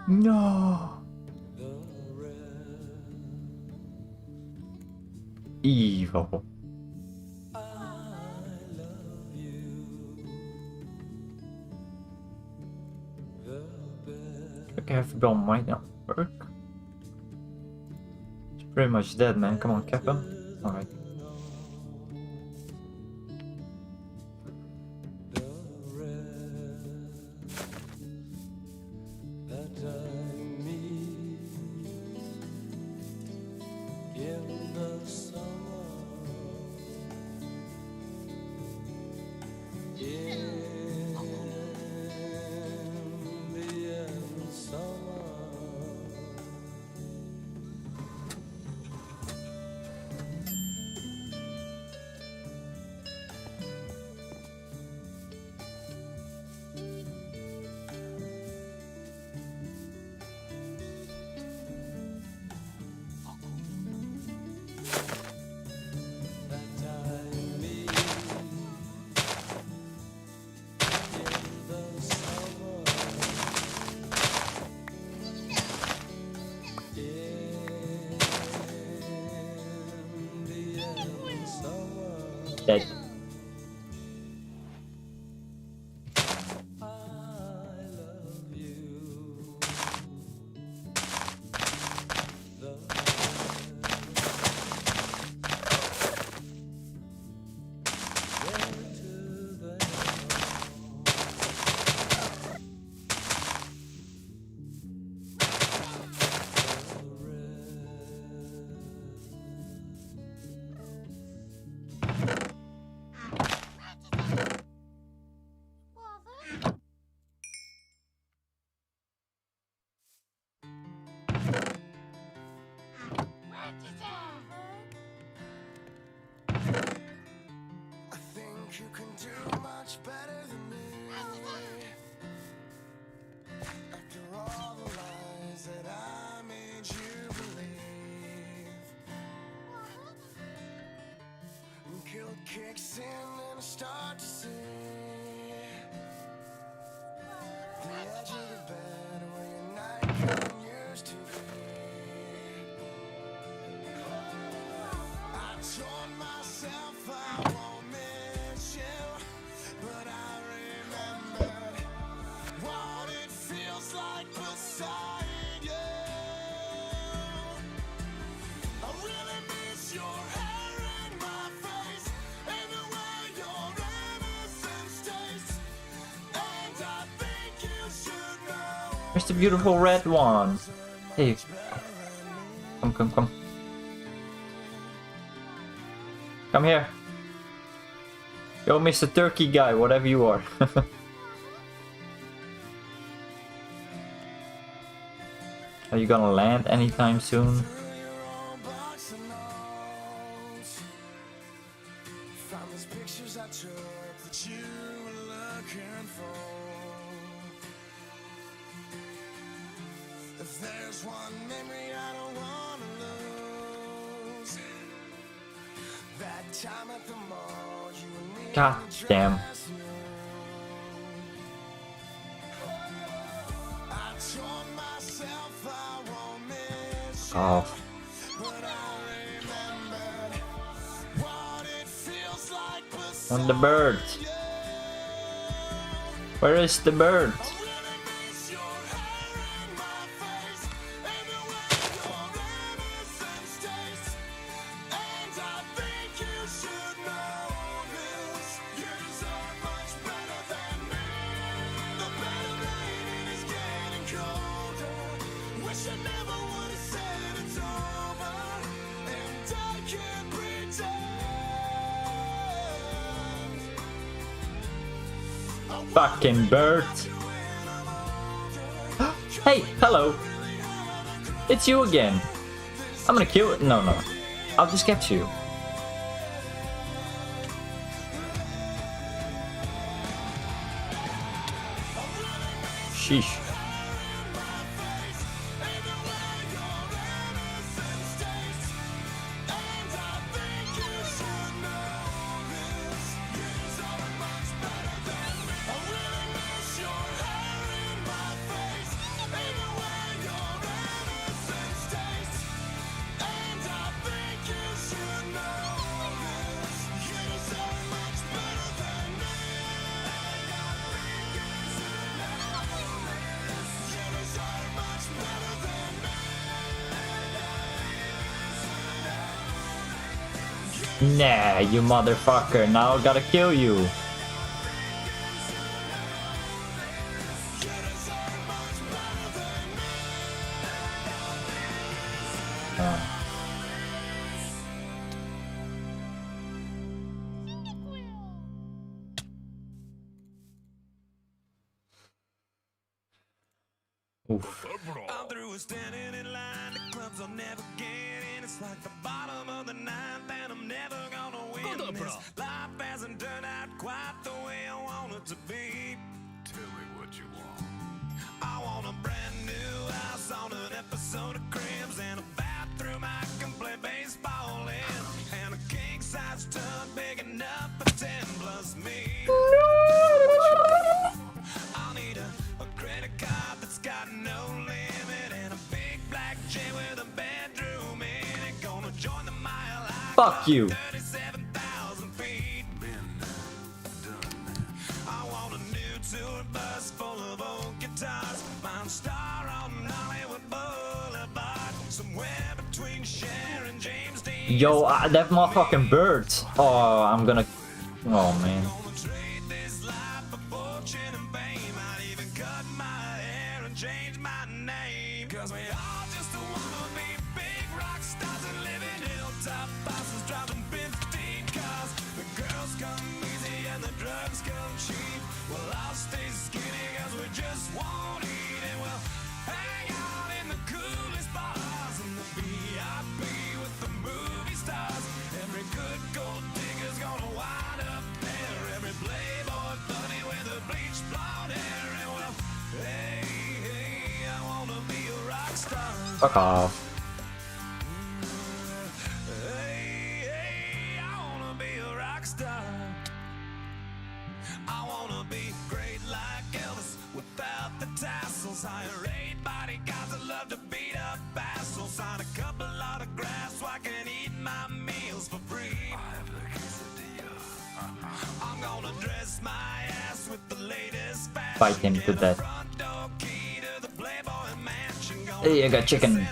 S4: No. Evil. Okay, half bell might not work. It's pretty much dead, man. Come on, cap him. Alright. Dead.
S14: You can do much better than me. After all the lies that I made you believe. Guilt kicks in and I start to see the edge of the bed where your nightgown used to be. I told myself I won't miss you, but I remembered what it feels like beside you. I really miss your hair in my face and the way your innocence tastes. And I think you should know.
S4: Where's the beautiful red one? Hey. Come. Come here. Yo, Mr. Turkey guy, whatever you are. Are you gonna land anytime soon?
S14: Found these pictures I If there's one memory I don't wanna lose, that time at the mall, you and me.
S4: God damn.
S14: I told myself I won't miss you,
S4: Oh.
S14: but I remembered what it feels like beside
S4: On the bird. Where is the bird? Fucking bird. Hey, hello. It's you again. I'm gonna kill it. No, no. I'll just capture you. Sheesh. Nah, you motherfucker. Now I gotta kill you. Oof.
S14: I'm through with standing in line. The clubs I'll never get in. It's like the bottom of the ninth, and I'm never gonna win this. Life hasn't turned out quite the way I want it to be.
S2: Tell me what you want.
S14: I want a brand new house on an episode of Cribs, and a bathroom I can play baseball in, and a king size tub big enough for 10 plus me. I'll need a credit card that's got no limit, and a big black jet with a bedroom in it. Gonna join the Mile High
S4: Fuck you.
S14: 37,000 feet. I want a new tour bus full of old guitars. Mine star on Hollywood Boulevard, somewhere between Cher and James Dean.
S4: Yo, that motherfucking bird. Oh, I'm gonna. Oh man.
S14: Change my name, cause we all just wanna be big rock stars and live in hilltop houses driving 15 cars. The girls come easy and the drugs come cheap. Well, I'll stay skinny cause we just won't eat, and we'll hang out in the coolest bars and the VIP with the movie stars. Every good gold digger's gonna wind up there, every playboy bunny with a bleached blonde hair, and well, hey,
S4: Fuck off.
S14: Hey, I wanna be a rock star. I wanna be great like Elvis without the tassels. Hire 8 bodyguards that love to beat up assholes. Sign a couple autographs so I can eat my meals for free. I have the quesadilla. I'm gonna dress my ass with the latest fashion.
S4: Fight him to death. Hey, I got chicken.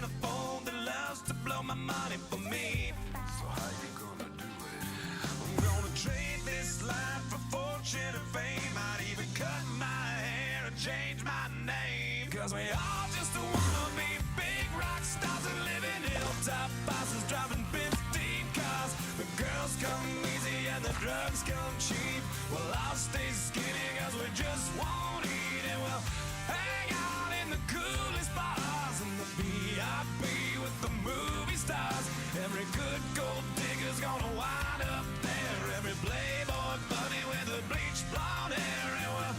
S14: Change my name, cause we all just wanna be big rock stars and live in hilltop houses driving 15 cars. The girls come easy and the drugs come cheap. Well, I'll stay skinny cause we just won't eat, and we'll hang out in the coolest bars and the VIP with the movie stars. Every good gold digger's gonna wind up there, every playboy bunny with a bleached blonde hair, and we'll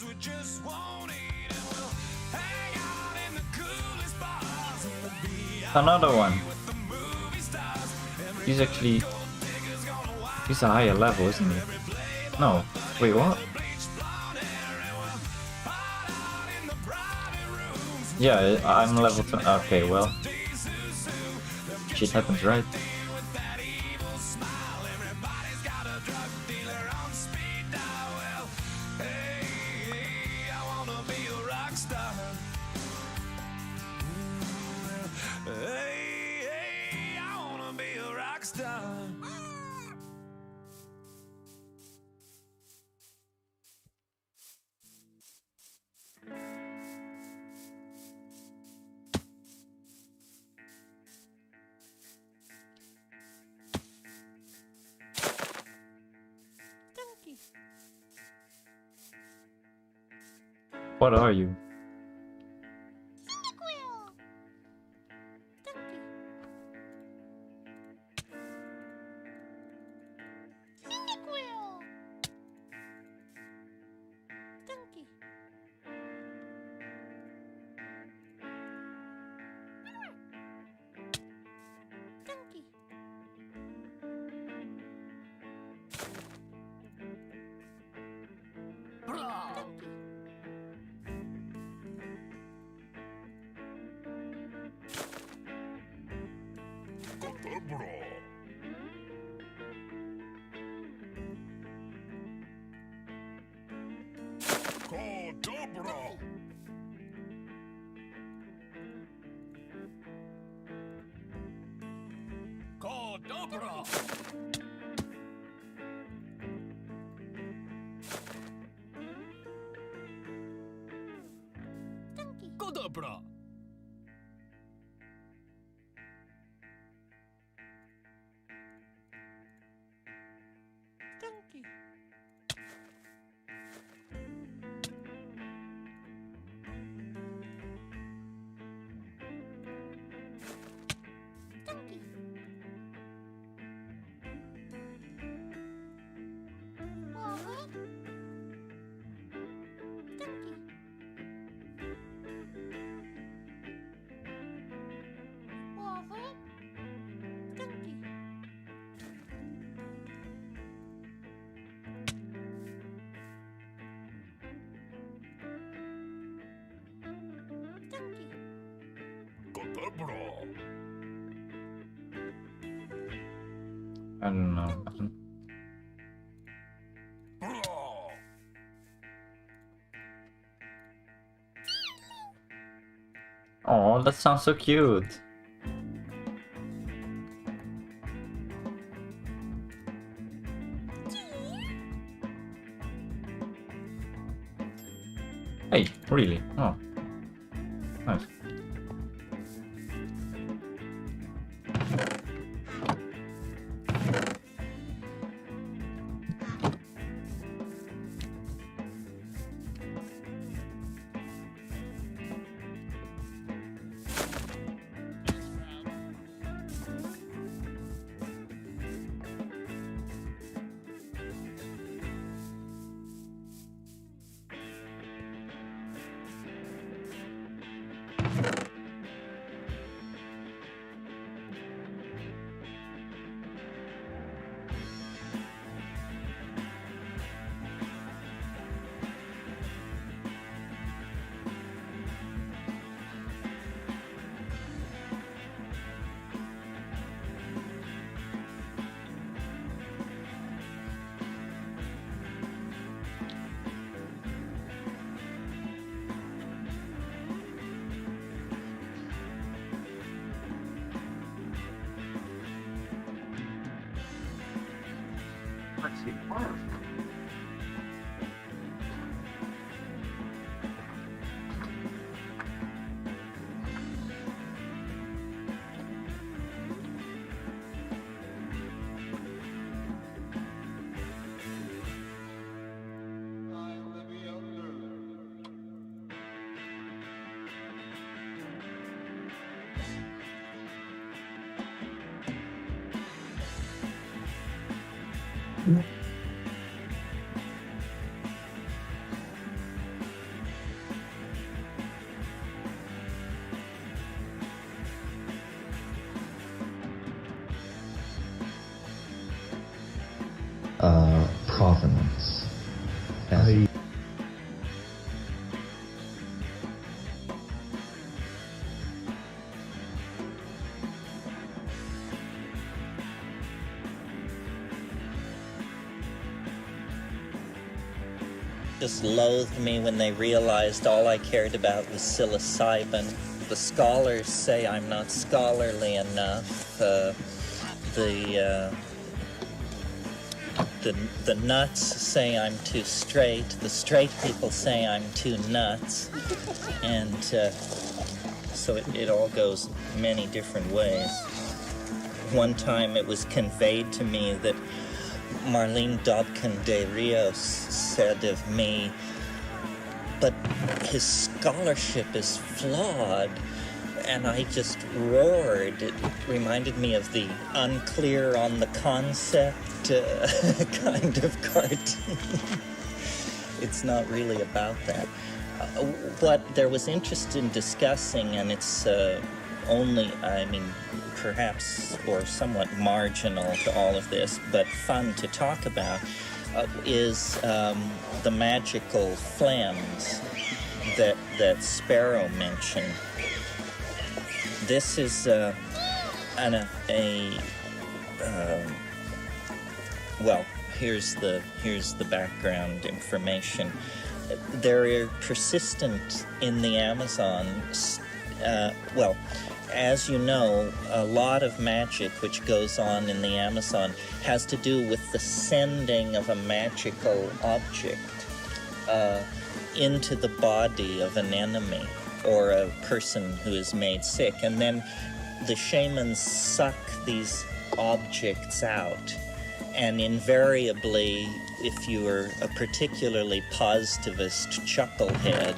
S14: we just won't eat, and we'll hang out in the coolest bars in the VIP
S4: Another one.
S14: with the movie stars.
S4: He's actually... He's a higher level, isn't he? No. Wait, what? Yeah, I'm level 2. Okay, well. Shit happens, right? What are you?
S14: Cordobra. Cordobra. I don't know. Oh, that sounds so cute. Hey, really? Oh, nice. Let's see.
S15: provenance.
S16: Just loathed me when they realized all I cared about was psilocybin. The scholars say I'm not scholarly enough. The nuts say I'm too straight. The straight people say I'm too nuts. And so it all goes many different ways. One time it was conveyed to me that Marlene Dobkin de Rios said of me, but his scholarship is flawed. And I just roared. It reminded me of the unclear on the concept kind of cartoon. It's not really about that. What there was interest in discussing, and it's only, I mean, perhaps or somewhat marginal to all of this, but fun to talk about, is the magical phlegms that Sparrow mentioned. This is well, here's the background information. They're persistent in the Amazon. Well, as you know, a lot of magic which goes on in the Amazon has to do with the sending of a magical object into the body of an enemy or a person who is made sick. And then the shamans suck these objects out. And invariably, if you are a particularly positivist chucklehead,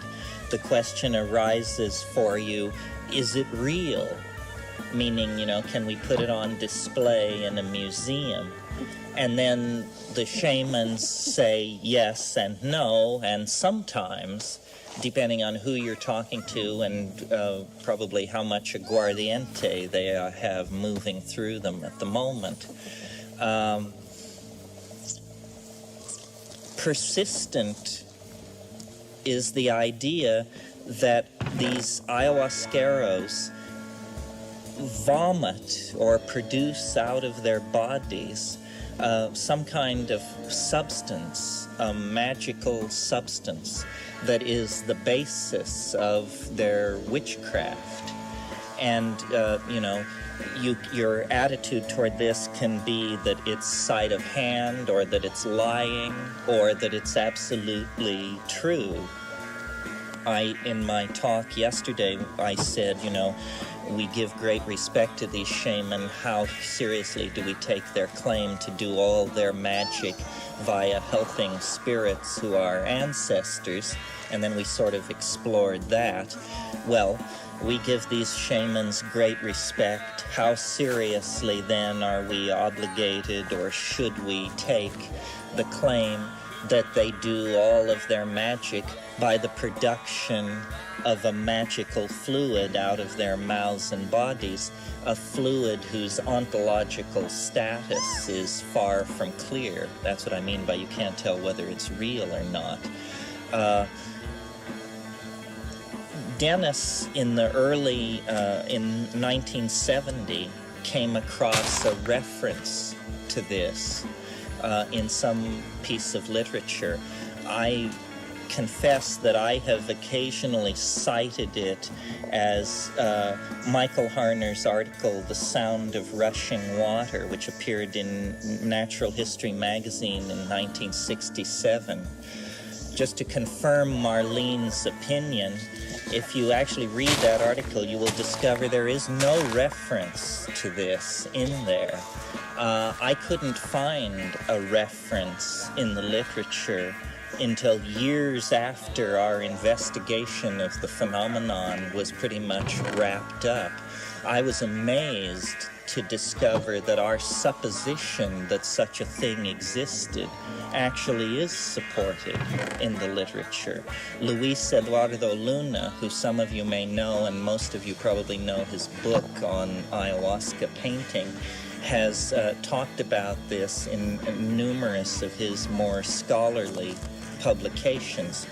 S16: the question arises for you, is it real? Meaning, you know, can we put it on display in a museum? And then the shamans say yes and no, and sometimes, depending on who you're talking to and probably how much aguardiente they have moving through them at the moment. Persistent is the idea that these ayahuasqueros vomit or produce out of their bodies some kind of substance, a magical substance that is the basis of their witchcraft. And, you know, your attitude toward this can be that it's sleight of hand, or that it's lying, or that it's absolutely true. In my talk yesterday, I said, you know, we give great respect to these shaman. How seriously do we take their claim to do all their magic via helping spirits who are ancestors? And then we sort of explored that. Well, we give these shamans great respect. How seriously then are we obligated, or should we take the claim that they do all of their magic by the production of a magical fluid out of their mouths and bodies, a fluid whose ontological status is far from clear? That's what I mean by you can't tell whether it's real or not. Dennis, in the early, in 1970, came across a reference to this in some piece of literature. I confess that I have occasionally cited it as Michael Harner's article, The Sound of Rushing Water, which appeared in Natural History magazine in 1967. Just to confirm Marlene's opinion, if you actually read that article, you will discover there is no reference to this in there. I couldn't find a reference in the literature until years after our investigation of the phenomenon was pretty much wrapped up. I was amazed to discover that our supposition that such a thing existed actually is supported in the literature. Luis Eduardo Luna, who some of you may know, and most of you probably know his book on ayahuasca painting, has talked about this in numerous of his more scholarly publications.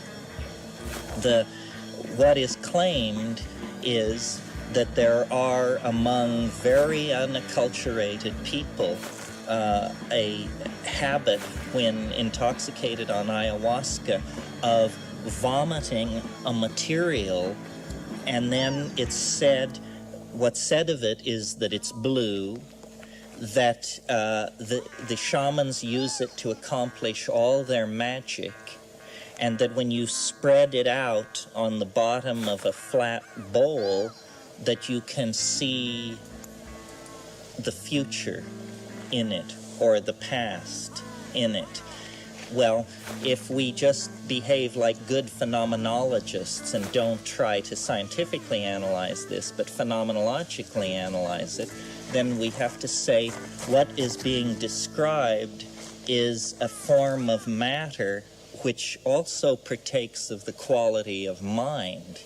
S16: What is claimed is that there are among very unacculturated people a habit when intoxicated on ayahuasca of vomiting a material, and then it's said, what's said of it is that it's blue, that the shamans use it to accomplish all their magic, and that when you spread it out on the bottom of a flat bowl, that you can see the future in it, or the past in it. Well, if we just behave like good phenomenologists and don't try to scientifically analyze this, but phenomenologically analyze it, then we have to say what is being described is a form of matter which also partakes of the quality of mind.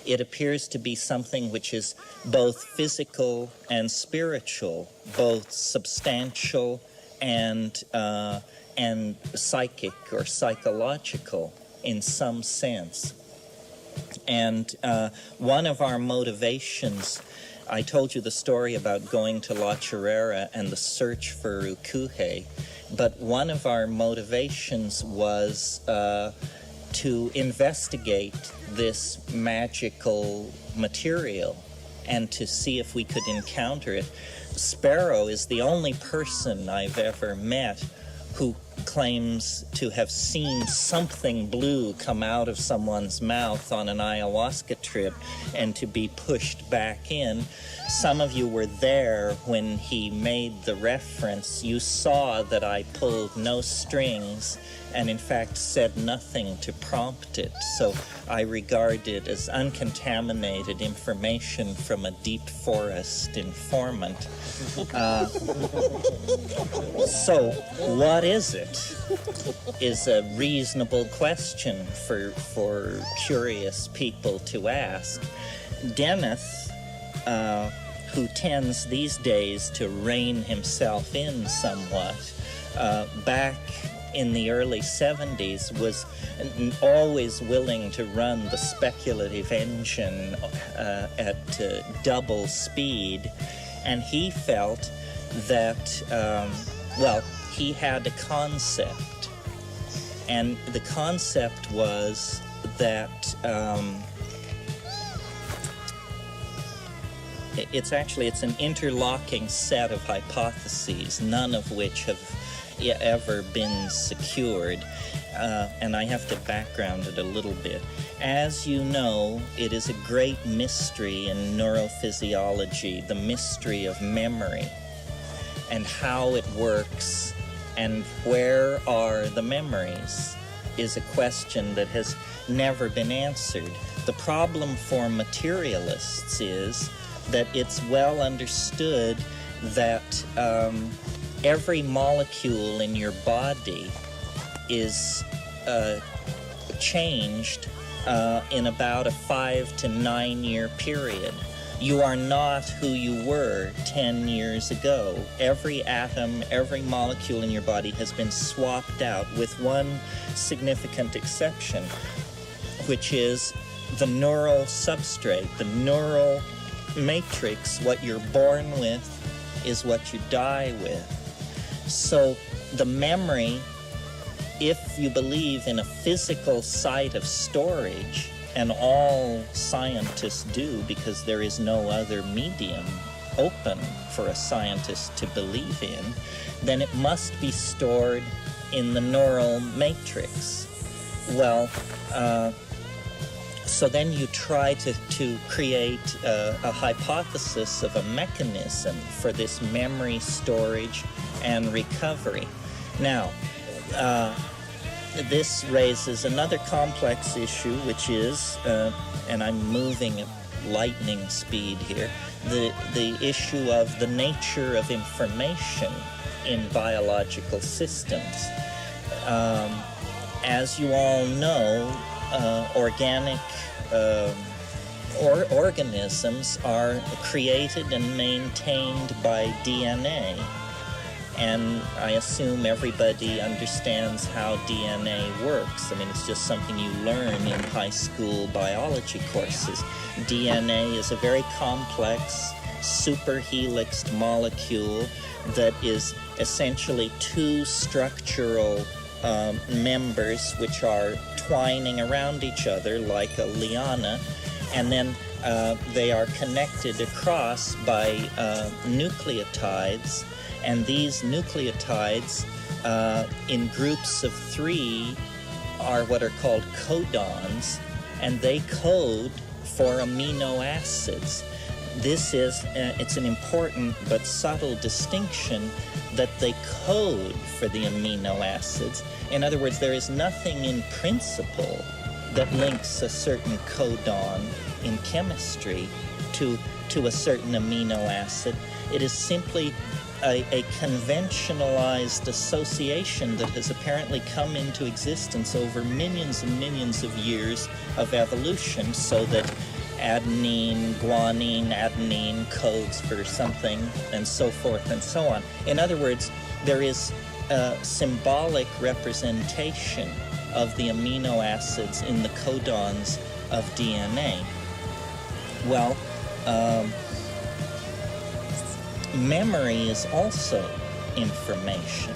S16: It appears to be something which is both physical and spiritual, both substantial and psychic or psychological in some sense. And one of our motivations, I told you the story about going to La Chorrera and the search for Ukuhe, but one of our motivations was to investigate this magical material and to see if we could encounter it. Sparrow is the only person I've ever met who claims to have seen something blue come out of someone's mouth on an ayahuasca trip and to be pushed back in. Some of you were there when he made the reference. You saw that I pulled no strings and in fact said nothing to prompt it. So I regard it as uncontaminated information from a deep forest informant. So what is it? Is a reasonable question for curious people to ask. Dennis, who tends these days to rein himself in somewhat, back in the early 70s was always willing to run the speculative engine at double speed, and he felt that, he had a concept, and the concept was that it's an interlocking set of hypotheses, none of which have ever been secured, and I have to background it a little bit. As you know, it is a great mystery in neurophysiology, the mystery of memory and how it works and where are the memories is a question that has never been answered. The problem for materialists is that it's well understood that every molecule in your body is changed in about a 5 to 9 year period. You are not who you were 10 years ago. Every atom, every molecule in your body has been swapped out with one significant exception, which is the neural substrate, the neural matrix. What you're born with is what you die with. So the memory, if you believe in a physical site of storage, and all scientists do because there is no other medium open for a scientist to believe in, then it must be stored in the neural matrix. Well, so then you try to create a hypothesis of a mechanism for this memory storage and recovery. Now, this raises another complex issue, which is, and I'm moving at lightning speed here, the issue of the nature of information in biological systems. As you all know, organic organisms are created and maintained by DNA. And I assume everybody understands how DNA works. I mean, it's just something you learn in high school biology courses. DNA is a very complex, superhelixed molecule that is essentially two structural members which are twining around each other like a liana, and then they are connected across by nucleotides, and these nucleotides in groups of 3 are what are called codons, and they code for amino acids. This is, it's an important but subtle distinction that they code for the amino acids. In other words, there is nothing in principle that links a certain codon in chemistry to a certain amino acid. It is simply a conventionalized association that has apparently come into existence over millions and millions of years of evolution, so that adenine, guanine, adenine codes for something, and so forth and so on. In other words, there is a symbolic representation of the amino acids in the codons of DNA. Well, memory is also information,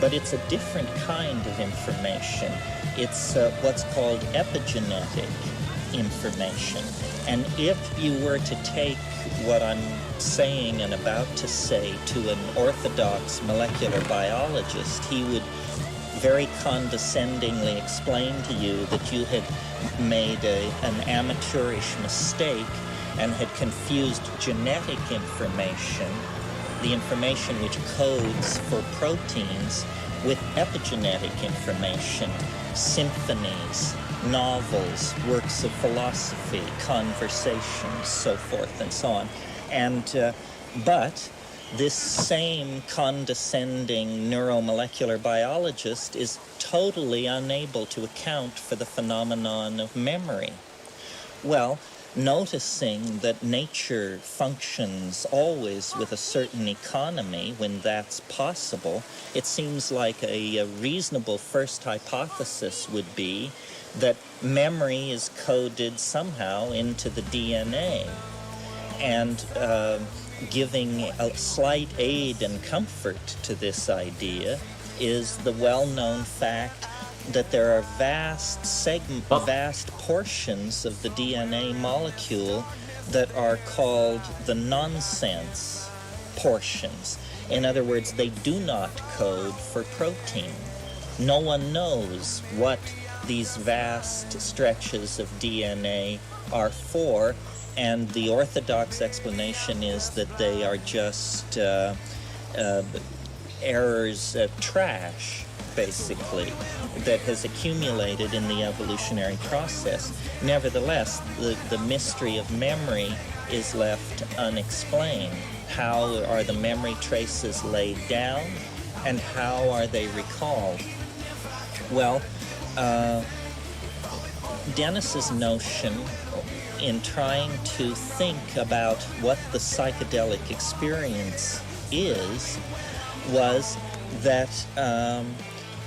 S16: but it's a different kind of information. It's what's called epigenetic information. And if you were to take what I'm saying and about to say to an orthodox molecular biologist, he would very condescendingly explain to you that you had made an amateurish mistake and had confused genetic information, the information which codes for proteins, with epigenetic information, symphonies, novels, works of philosophy, conversations, so forth and so on. And but this same condescending neuromolecular biologist is totally unable to account for the phenomenon of memory. Well, noticing that nature functions always with a certain economy when that's possible, it seems like a reasonable first hypothesis would be that memory is coded somehow into the DNA. And giving a slight aid and comfort to this idea is the well-known fact that there are vast portions of the DNA molecule that are called the nonsense portions. In other words, they do not code for protein. No one knows what these vast stretches of DNA are for, and the orthodox explanation is that they are just errors, trash, basically, that has accumulated in the evolutionary process. Nevertheless, the mystery of memory is left unexplained. How are the memory traces laid down, and how are they recalled? Well, Dennis's notion in trying to think about what the psychedelic experience is was that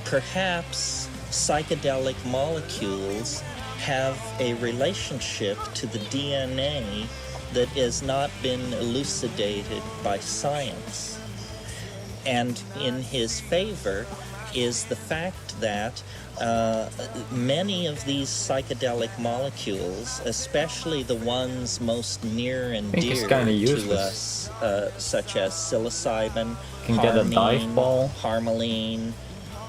S16: perhaps psychedelic molecules have a relationship to the DNA that has not been elucidated by science. And in his favor is the fact that many of these psychedelic molecules, especially the ones most near and dear to us, such as psilocybin, harmine, harmaline,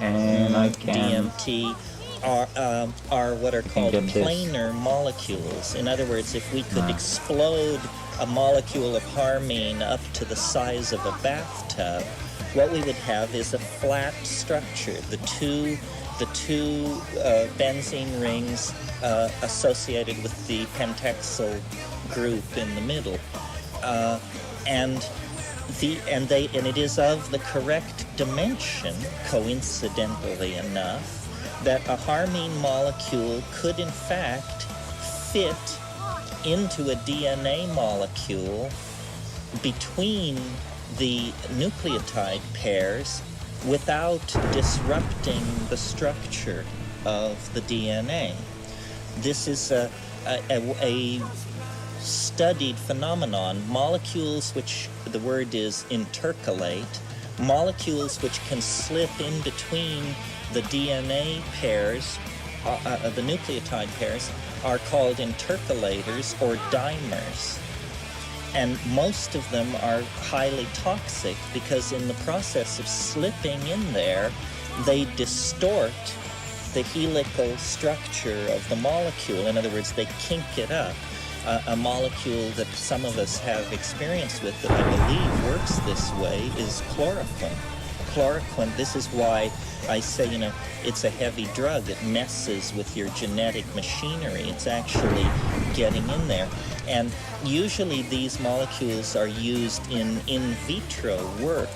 S16: and DMT, are what are called planar molecules. In other words, if we could explode a molecule of harmine up to the size of a bathtub, what we would have is a flat structure. The two benzene rings associated with the pentexyl group in the middle, and it is of the correct dimension, coincidentally enough, that a harmine molecule could in fact fit into a DNA molecule between the nucleotide pairs without disrupting the structure of the DNA. This is a studied phenomenon. Molecules which, the word is intercalate, molecules which can slip in between the DNA pairs, the nucleotide pairs, are called intercalators or dimers. And most of them are highly toxic because in the process of slipping in there, they distort the helical structure of the molecule. In other words, they kink it up. A molecule that some of us have experience with that I believe works this way is chloroquine. Chloroquine, this is why I say, you know, it's a heavy drug. It messes with your genetic machinery. It's actually getting in there. And usually these molecules are used in vitro work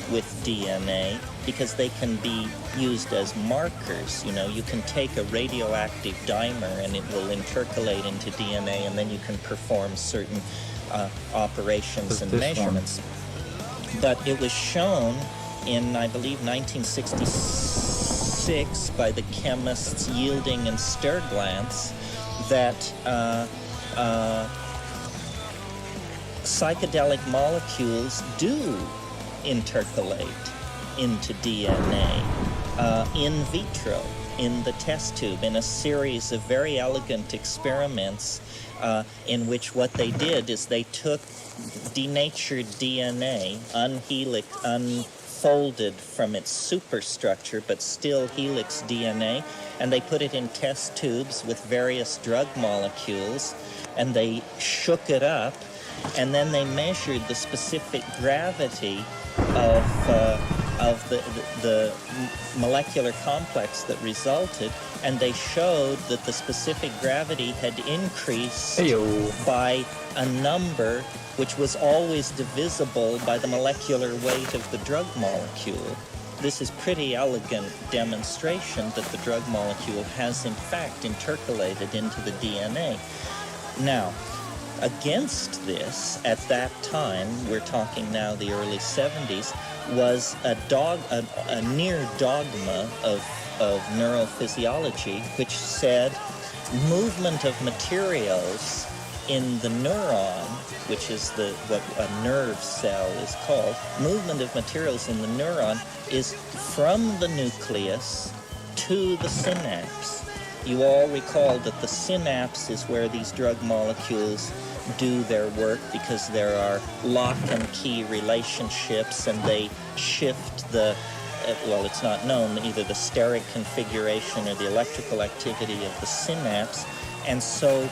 S16: with DNA because they can be used as markers. You know, you can take a radioactive dimer and it will intercalate into DNA, and then you can perform certain operations and measurements. But it was shown in, I believe, 1966 by the chemists Yielding and Sturglantz that psychedelic molecules do intercalate into DNA in vitro, in the test tube, in a series of very elegant experiments in which what they did is they took denatured DNA, unfolded from its superstructure, but still helix DNA, and they put it in test tubes with various drug molecules, and they shook it up, and then they measured the specific gravity of the molecular complex that resulted, and they showed that the specific gravity had increased by a number which was always divisible by the molecular weight of the drug molecule. This is pretty elegant demonstration that the drug molecule has in fact intercalated into the DNA. Now, against this, at that time, we're talking now the early 70s, was a near dogma of neurophysiology, which said movement of materials in the neuron, which is what a nerve cell is called, movement of materials in the neuron is from the nucleus to the synapse. You all recall that the synapse is where these drug molecules do their work because there are lock and key relationships, and they shift the, well, it's not known, either the steric configuration or the electrical activity of the synapse. And so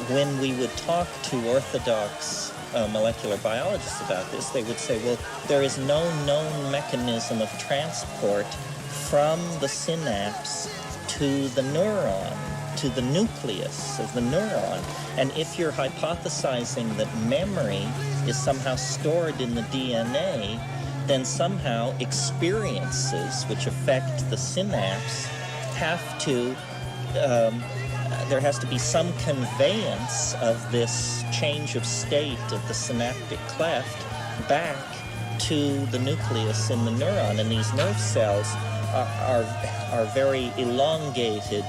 S16: when we would talk to orthodox molecular biologists about this, they would say, well, there is no known mechanism of transport from the synapse to the neuron, to the nucleus of the neuron. And if you're hypothesizing that memory is somehow stored in the DNA, then somehow experiences which affect the synapse have to, there has to be some conveyance of this change of state of the synaptic cleft back to the nucleus in the neuron. And these nerve cells are very elongated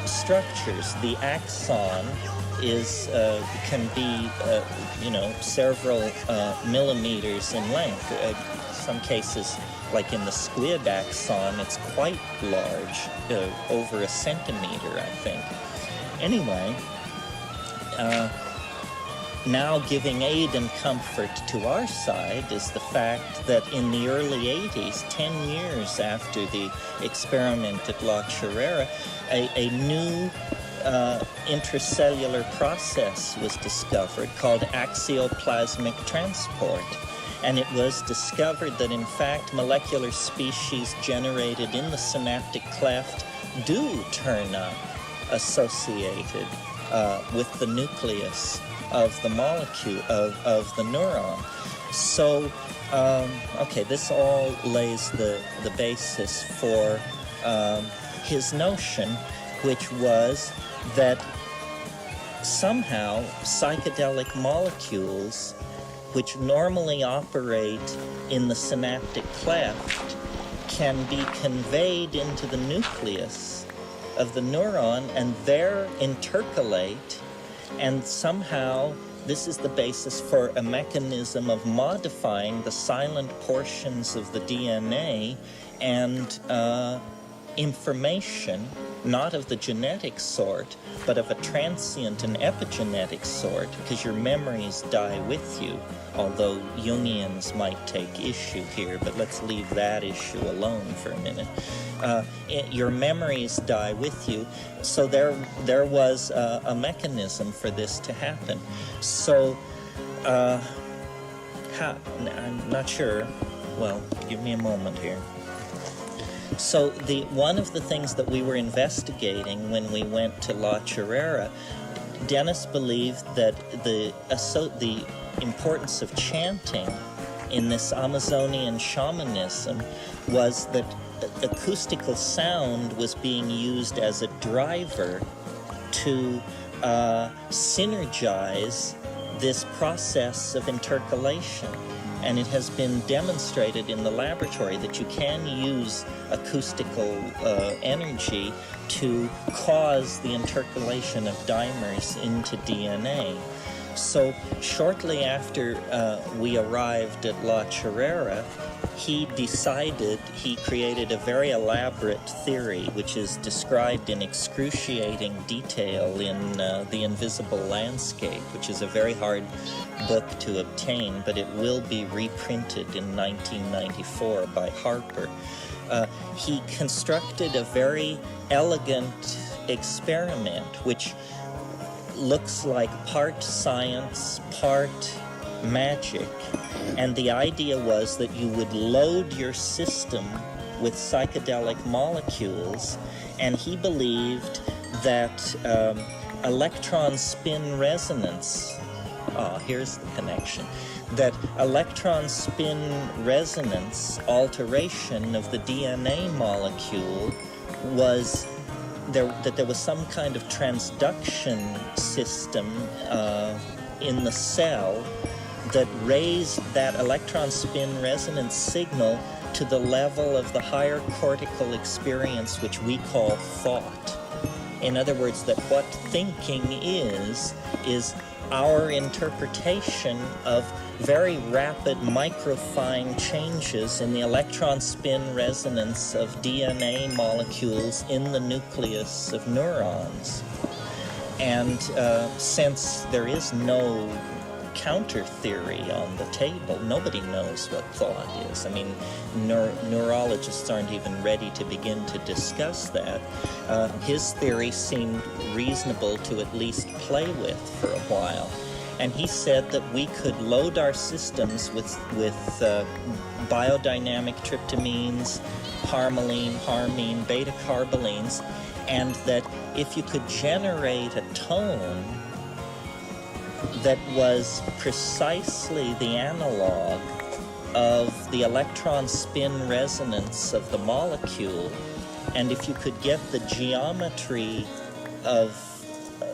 S16: structures. The axon is can be several millimeters in length. Some cases, like in the squid axon, it's quite large, over a centimeter, I think. Anyway, now giving aid and comfort to our side is the fact that in the early 80s, 10 years after the experiment at La Chorrera, a new intracellular process was discovered called axioplasmic transport. And it was discovered that, in fact, molecular species generated in the synaptic cleft do turn up associated with the nucleus of the molecule, of the neuron. So, okay, this all lays the basis for his notion, which was that somehow psychedelic molecules, which normally operate in the synaptic cleft, can be conveyed into the nucleus of the neuron and there intercalate, and somehow this is the basis for a mechanism of modifying the silent portions of the DNA and information, not of the genetic sort, but of a transient and epigenetic sort, because your memories die with you, although Jungians might take issue here, but let's leave that issue alone for a minute. Your memories die with you, so there was a mechanism for this to happen. So, I'm not sure. Well, give me a moment here. So one of the things that we were investigating when we went to La Chorrera, Dennis believed that the importance of chanting in this Amazonian shamanism was that acoustical sound was being used as a driver to synergize this process of intercalation. And it has been demonstrated in the laboratory that you can use acoustical energy to cause the intercalation of dimers into DNA. So shortly after we arrived at La Chorrera, he created a very elaborate theory, which is described in excruciating detail in The Invisible Landscape, which is a very hard book to obtain, but it will be reprinted in 1994 by Harper. He constructed a very elegant experiment, which looks like part science, part magic, and the idea was that you would load your system with psychedelic molecules, and he believed that electron spin resonance, here's the connection, that electron spin resonance alteration of the DNA molecule was that there was some kind of transduction system in the cell that raised that electron spin resonance signal to the level of the higher cortical experience, which we call thought. In other words, that what thinking is our interpretation of very rapid microfine changes in the electron spin resonance of DNA molecules in the nucleus of neurons. And since there is no counter theory on the table, nobody knows what thought is. I mean, neurologists aren't even ready to begin to discuss that. His theory seemed reasonable to at least play with for a while. And he said that we could load our systems with biodynamic tryptamines, harmaline, harmine, beta-carbolines, and that if you could generate a tone that was precisely the analog of the electron spin resonance of the molecule, and if you could get the geometry of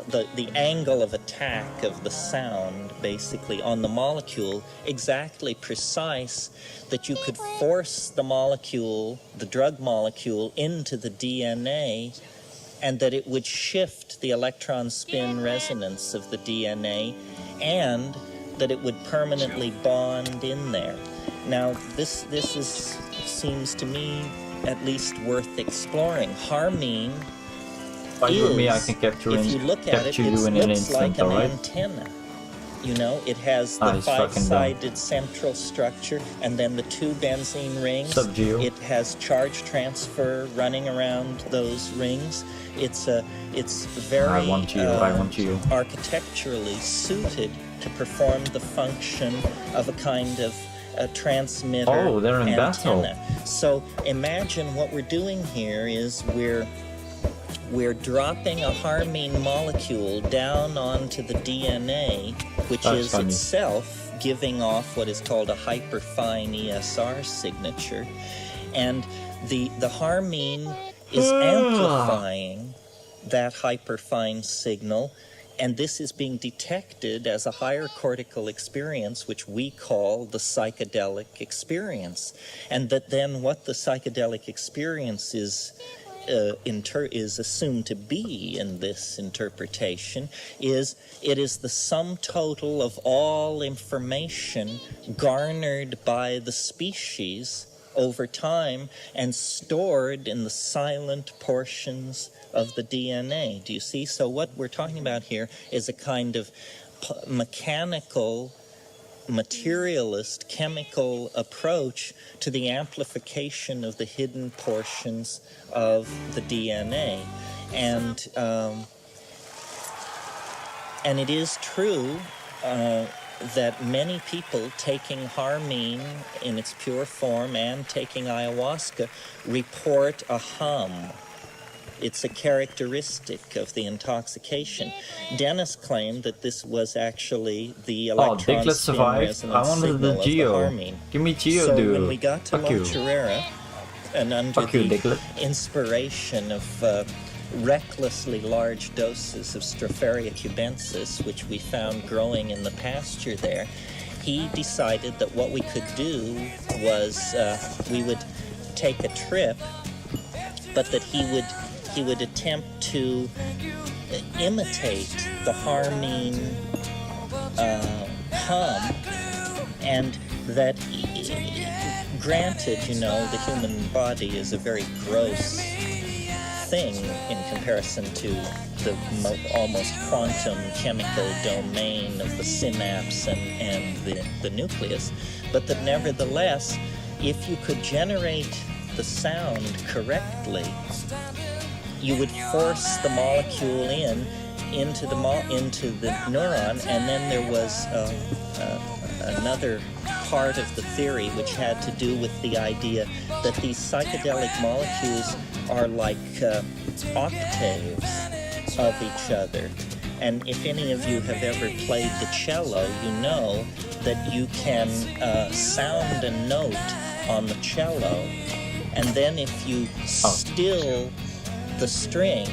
S16: the angle of attack of the sound, basically, on the molecule, exactly precise, that you could force the molecule, the drug molecule, into the DNA, and that it would shift the electron spin resonance of the DNA, and that it would permanently bond in there. Now, this seems to me at least worth exploring. Harmine
S4: with me, I can capture
S16: if you look at it, it looks like an antenna. You know, it has the five-sided central structure, and then the two benzene rings.
S4: Sub-geo.
S16: It has charge transfer running around those rings. It's very architecturally suited to perform the function of a kind of a transmitter antenna. So imagine what we're doing here is we're dropping a harmine molecule down onto the DNA, which is itself giving off what is called a hyperfine ESR signature, and the harmine is amplifying that hyperfine signal, And this is being detected as a higher cortical experience, which we call the psychedelic experience. And that then what the psychedelic experience is assumed to be in this interpretation is it is the sum total of all information garnered by the species over time and stored in the silent portions of the DNA. Do you see? So what we're talking about here is a kind of mechanical, materialist, chemical approach to the amplification of the hidden portions of the DNA. And it is true that many people taking harmine in its pure form and taking ayahuasca report a hum. It's a characteristic of the intoxication. Dennis claimed that this was actually the electron
S4: Diglett
S16: spin
S4: survived.
S16: resonance
S4: I wanted
S16: signal
S4: the
S16: of
S4: Geo.
S16: the harmine.
S4: Give me Geo,
S16: so
S4: dude.
S16: when we got to
S4: Fuck you.
S16: La Chorrera, and under
S4: Fuck you,
S16: the
S4: Diglett.
S16: inspiration of recklessly large doses of Stropharia cubensis, which we found growing in the pasture there, he decided that what we could do was we would take a trip, but that he would attempt to imitate the harmine hum, and that granted, the human body is a very gross thing in comparison to the almost quantum chemical domain of the synapse and the nucleus, but that nevertheless, if you could generate the sound correctly, you would force the molecule into the neuron, and then there was another part of the theory which had to do with the idea that these psychedelic molecules are like octaves of each other. And if any of you have ever played the cello, you know that you can sound a note on the cello, and then if you still the string,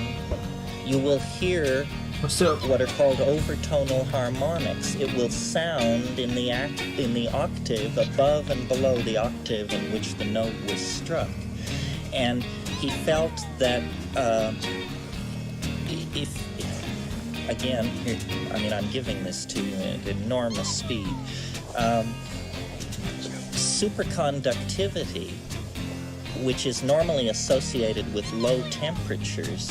S16: you will hear what are called overtonal harmonics. It will sound in the octave above and below the octave in which the note was struck. And he felt that I'm giving this to you at enormous speed. Superconductivity, which is normally associated with low temperatures,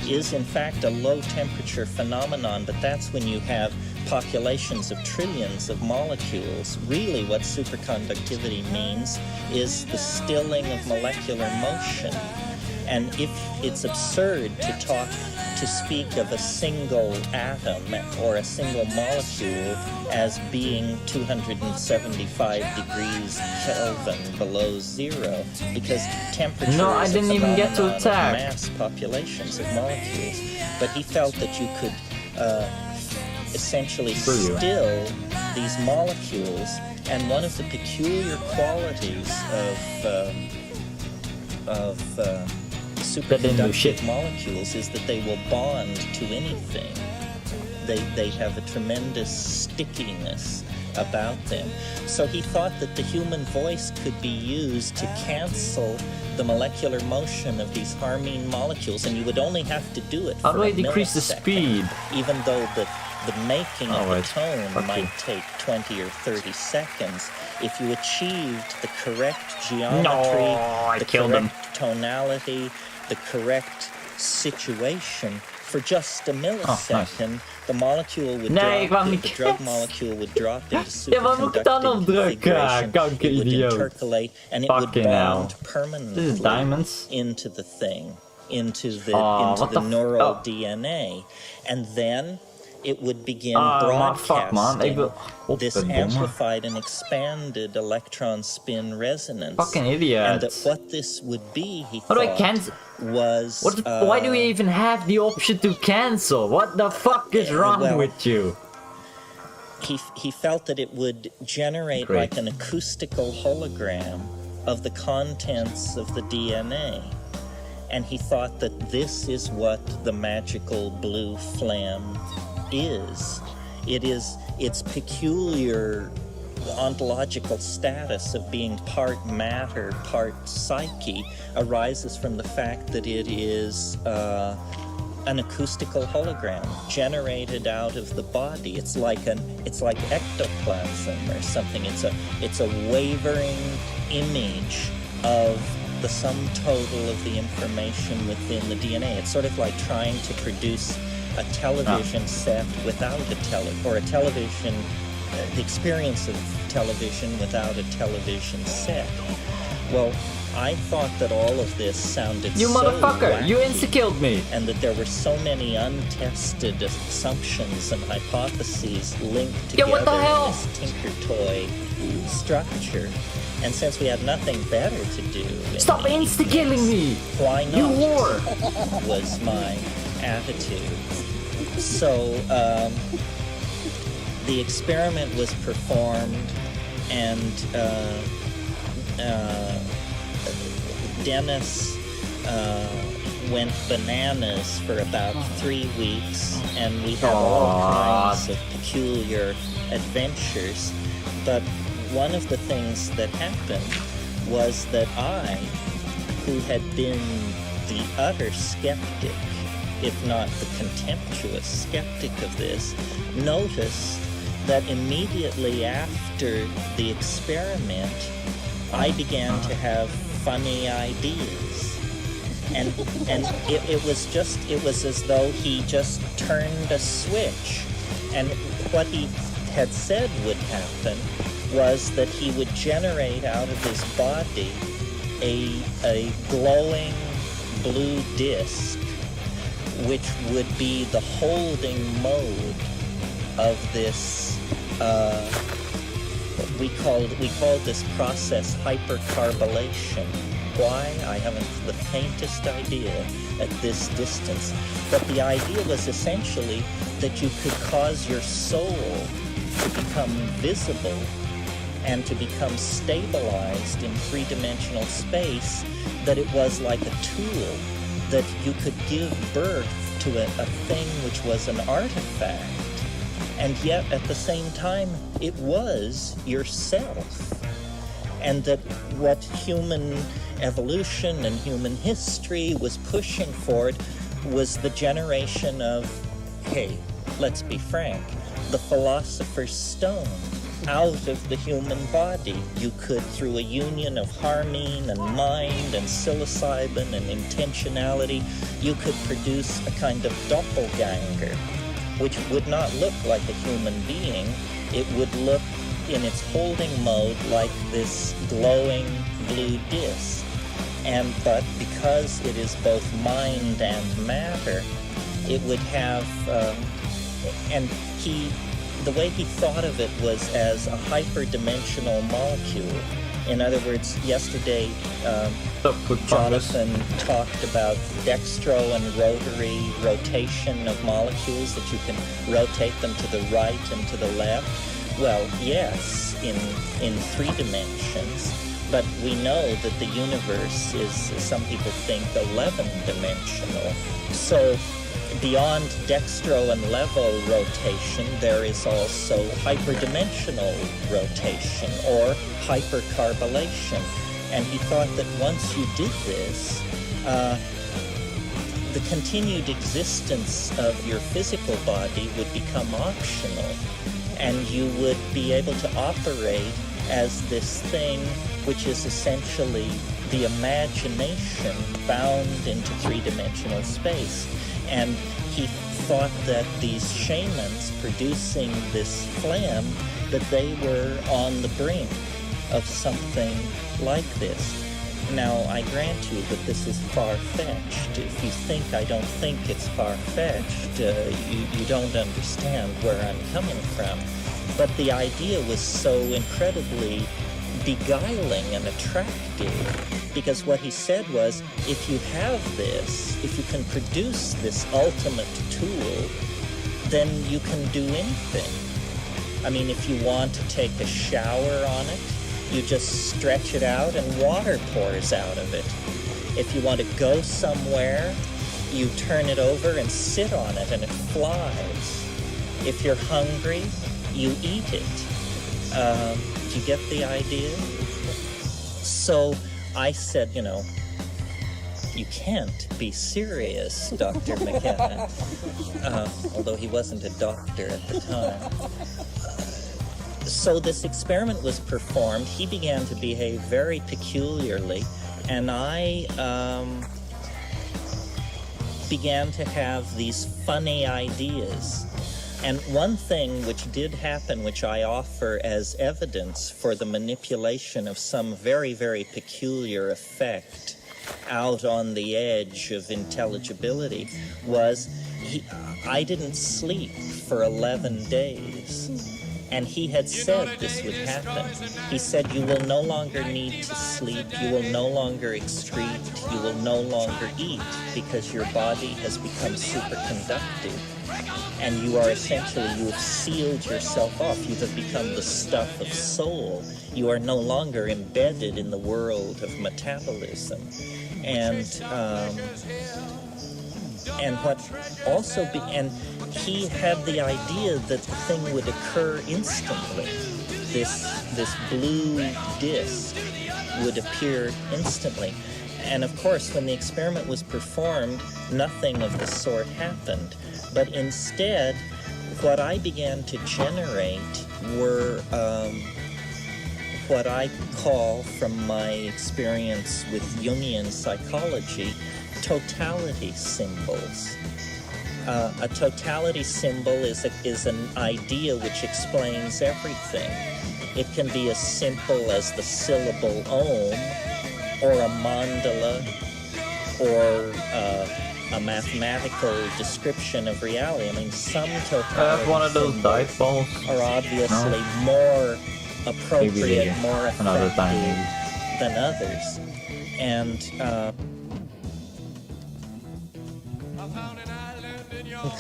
S16: is in fact a low temperature phenomenon, but that's when you have populations of trillions of molecules. Really what superconductivity means is the stilling of molecular motion. And if it's absurd to speak of a single atom or a single molecule as being 275 degrees Kelvin below zero, because temperature is a phenomenon of mass populations of molecules. But he felt that you could essentially still these molecules, and one of the peculiar qualities of superconductive molecules is that they will bond to anything. They have a tremendous stickiness about them. So he thought that the human voice could be used to cancel the molecular motion of these harmine molecules, and you would only have to do it for
S4: How do I
S16: a
S4: decrease the
S16: millisecond,
S4: speed?
S16: even though the making of the tone might take 20 or 30 seconds. If you achieved the correct geometry, the correct tonality, the correct situation for just a millisecond, the molecule would the drug molecule would drop into superconducting configuration. It would intercalate, and it would bond permanently into the thing, into the neural DNA, and then it would begin broadcasting this amplified and expanded electron spin resonance.
S4: Fucking idiots.
S16: And that what this would be, he
S4: How do I
S16: thought,
S4: cancel?
S16: was...
S4: why do we even have the option to cancel? What the fuck is wrong with you?
S16: He felt that it would generate like an acoustical hologram of the contents of the DNA. And he thought that this is what the magical blue phlegm is. It is its peculiar ontological status of being part matter, part psyche, arises from the fact that it is an acoustical hologram generated out of the body. It's like ectoplasm or something. It's a wavering image of the sum total of the information within the DNA. It's sort of like trying to produce a television set without a television, the experience of television without a television set. Well, I thought that all of this sounded
S4: You
S16: so
S4: motherfucker!
S16: wacky,
S4: You insta-killed me!
S16: and that there were so many untested assumptions and hypotheses linked
S4: Yeah,
S16: together
S4: what the hell?
S16: in this Tinker Toy structure. And since we had nothing better to do,
S4: Stop insta-killing me!
S16: why not?
S4: You whore!
S16: Was my attitude. So the experiment was performed, and Dennis went bananas for about 3 weeks, and we had all kinds of peculiar adventures. But one of the things that happened was that I, who had been the utter skeptic, if not the contemptuous skeptic of this, noticed that immediately after the experiment, I began to have funny ideas. And it was as though he just turned a switch. And what he had said would happen was that he would generate out of his body a glowing blue disc, which would be the holding mode of this, we called this process hypercarbylation. Why? I haven't the faintest idea at this distance. But the idea was essentially that you could cause your soul to become visible and to become stabilized in three-dimensional space, that it was like a tool that you could give birth to a thing which was an artifact, and yet at the same time it was yourself. And that what human evolution and human history was pushing for it was the generation of, hey, let's be frank, the philosopher's stone out of the human body. You could, through a union of harmine and mind and psilocybin and intentionality, you could produce a kind of doppelganger, which would not look like a human being. It would look in its holding mode like this glowing blue disc. But because it is both mind and matter, it would have, the way he thought of it was as a hyperdimensional molecule. In other words, yesterday, Jonathan talked about dextro and rotary rotation of molecules, that you can rotate them to the right and to the left. Well, yes, in 3 dimensions, but we know that the universe is, some people think, 11-dimensional. So beyond dextro and levo rotation, there is also hyperdimensional rotation, or hypercarbylation. And he thought that once you did this, the continued existence of your physical body would become optional, and you would be able to operate as this thing which is essentially the imagination bound into 3-dimensional space. And he thought that these shamans producing this phlegm, that they were on the brink of something like this. Now, I grant you that this is far-fetched. If you think I don't think it's far-fetched, you don't understand where I'm coming from. But the idea was so incredibly beguiling and attractive, because what he said was, if you have this, if you can produce this ultimate tool, then you can do anything. I mean, if you want to take a shower on it, you just stretch it out and water pours out of it. If you want to go somewhere, you turn it over and sit on it and it flies. If you're hungry, you eat it. Do you get the idea? So I said, you can't be serious, Dr. McKenna, although he wasn't a doctor at the time. So this experiment was performed. He began to behave very peculiarly, and I began to have these funny ideas. And one thing which did happen, which I offer as evidence for the manipulation of some very, very peculiar effect out on the edge of intelligibility, was I didn't sleep for 11 days. And he had said this would happen. He said, you will no longer need to sleep, you will no longer excrete, you will no longer eat, because your body has become superconductive. And you are essentially, you have sealed yourself off. You have become the stuff of soul. You are no longer embedded in the world of metabolism. And what also, and he had the idea that the thing would occur instantly. This blue disc would appear instantly. And of course, when the experiment was performed, nothing of the sort happened. But instead, what I began to generate were what I call, from my experience with Jungian psychology, totality symbols. A totality symbol is an idea which explains everything. It can be as simple as the syllable Om, or a mandala, or a mathematical description of reality. I mean, some totality
S4: one of those dice balls
S16: are obviously more appropriate, more effective than others. And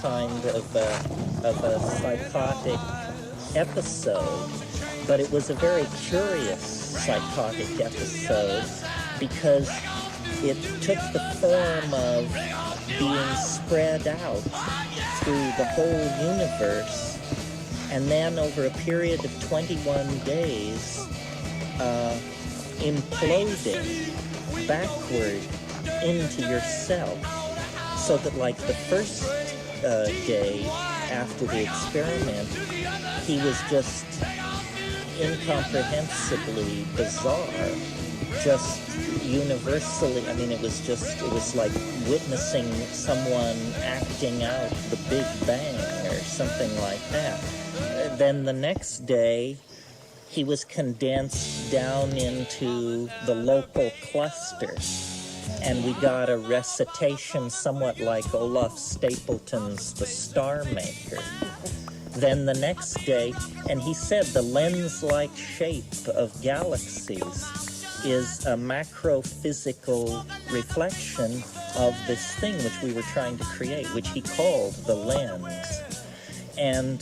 S16: kind of a psychotic episode, but it was a very curious psychotic episode because it took the form of being spread out through the whole universe, and then over a period of 21 days, imploding backward into yourself, so that like the first day after the experiment, he was just incomprehensibly bizarre, just universally. I mean, it was like witnessing someone acting out the Big Bang or something like that. Then the next day, he was condensed down into the local cluster, and we got a recitation somewhat like Olaf Stapleton's The Star Maker. Then the next day, and he said the lens-like shape of galaxies is a macro-physical reflection of this thing which we were trying to create, which he called the lens. And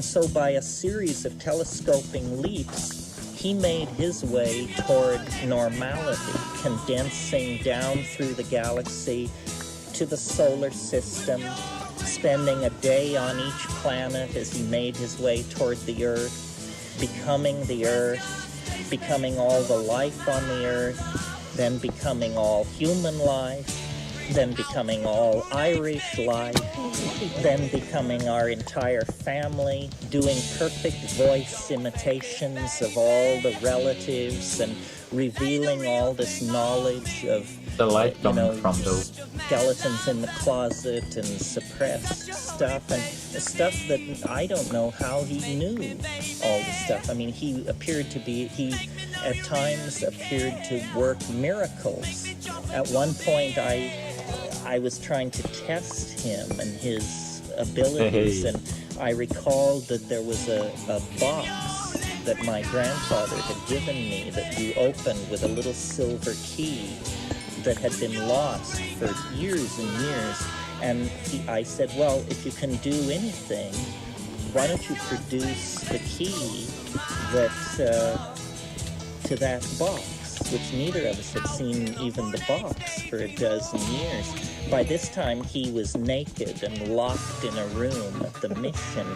S16: so by a series of telescoping leaps, he made his way toward normality, condensing down through the galaxy to the solar system, spending a day on each planet as he made his way toward the Earth, becoming all the life on the Earth, then becoming all human life, then becoming all Irish life, then becoming our entire family, doing perfect voice imitations of all the relatives and revealing all this knowledge of
S4: the light coming from those
S16: skeletons in the closet and suppressed stuff, and stuff that I don't know how he knew all the stuff. I mean, he at times appeared to work miracles. At one point, I was trying to test him and his abilities, and I recalled that there was a box that my grandfather had given me that you opened with a little silver key that had been lost for years and years. And I said, well, if you can do anything, why don't you produce the key that to that box? which neither of us had seen even the box for a dozen years. By this time, he was naked and locked in a room at the mission.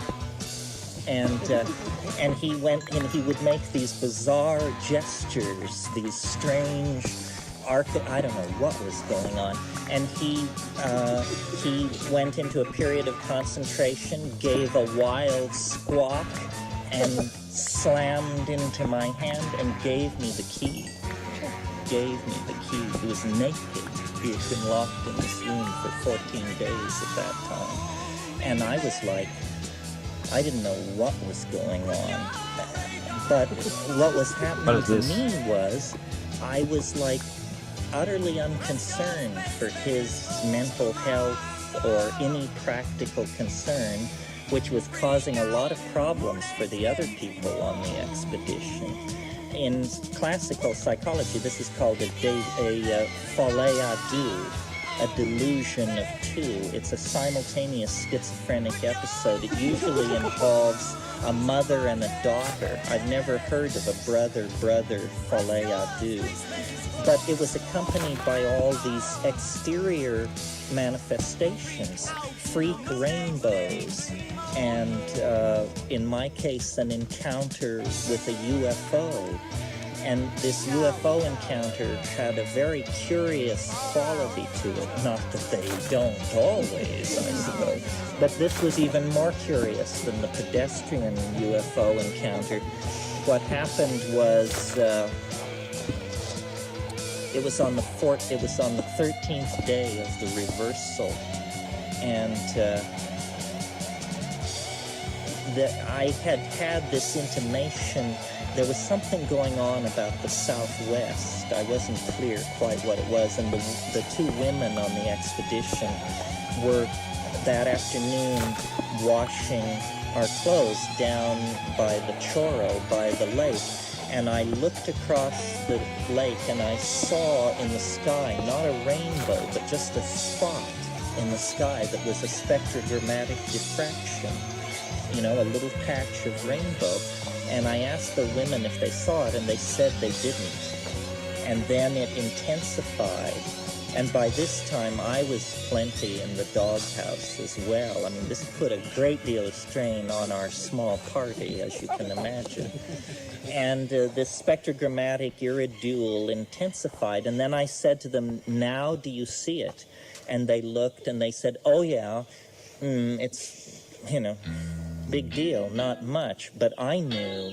S16: And he went and he would make these bizarre gestures, these strange I don't know what was going on. And he went into a period of concentration, gave a wild squawk, and slammed into my hand and gave me the key. Gave me the key. He was naked. He had been locked in this room for 14 days at that time. And I was like, I didn't know what was going on. But what was happening to me was, I was like utterly unconcerned for his mental health or any practical concern, which was causing a lot of problems for the other people on the expedition. In classical psychology, this is called a folie à deux, a delusion of two. It's a simultaneous schizophrenic episode. It usually involves a mother and a daughter. I've never heard of a brother-brother folie à deux. But it was accompanied by all these exterior manifestations, freak rainbows, and in my case, an encounter with a UFO. And this UFO encounter had a very curious quality to it. Not that they don't always, I suppose. But this was even more curious than the pedestrian UFO encounter. What happened was, it was on the 13th day of the reversal, and I had this intimation. There was something going on about the Southwest. I wasn't clear quite what it was, and the two women on the expedition were that afternoon washing our clothes down by the Choro, by the lake. And I looked across the lake and I saw in the sky, not a rainbow, but just a spot in the sky that was a spectrogrammatic diffraction, you know, a little patch of rainbow. And I asked the women if they saw it, and they said they didn't. And then it intensified. And by this time, I was plenty in the doghouse as well. I mean, this put a great deal of strain on our small party, as you can imagine. And this spectrogrammatic iridual intensified. And then I said to them, now do you see it? And they looked and they said, oh yeah, it's, you know, big deal, not much. But I knew.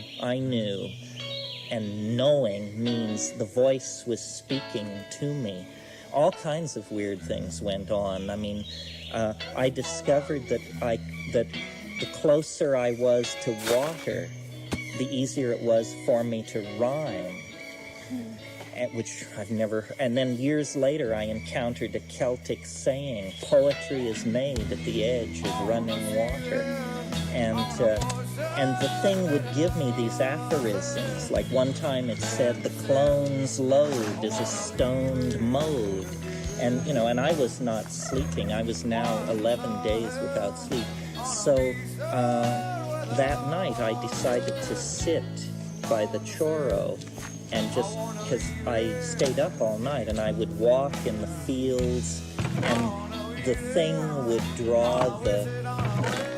S16: And knowing means the voice was speaking to me. All kinds of weird things went on. I mean, I discovered that the closer I was to water, the easier it was for me to rhyme, which I've never. And then years later, I encountered a Celtic saying: "Poetry is made at the edge of running water," and the thing would give me these aphorisms. Like one time it said, "The clone's load is a stoned mode," and you know, and I was not sleeping. I was now 11 days without sleep. So that night I decided to sit by the Choro, and just because I stayed up all night, and I would walk in the fields, and the thing would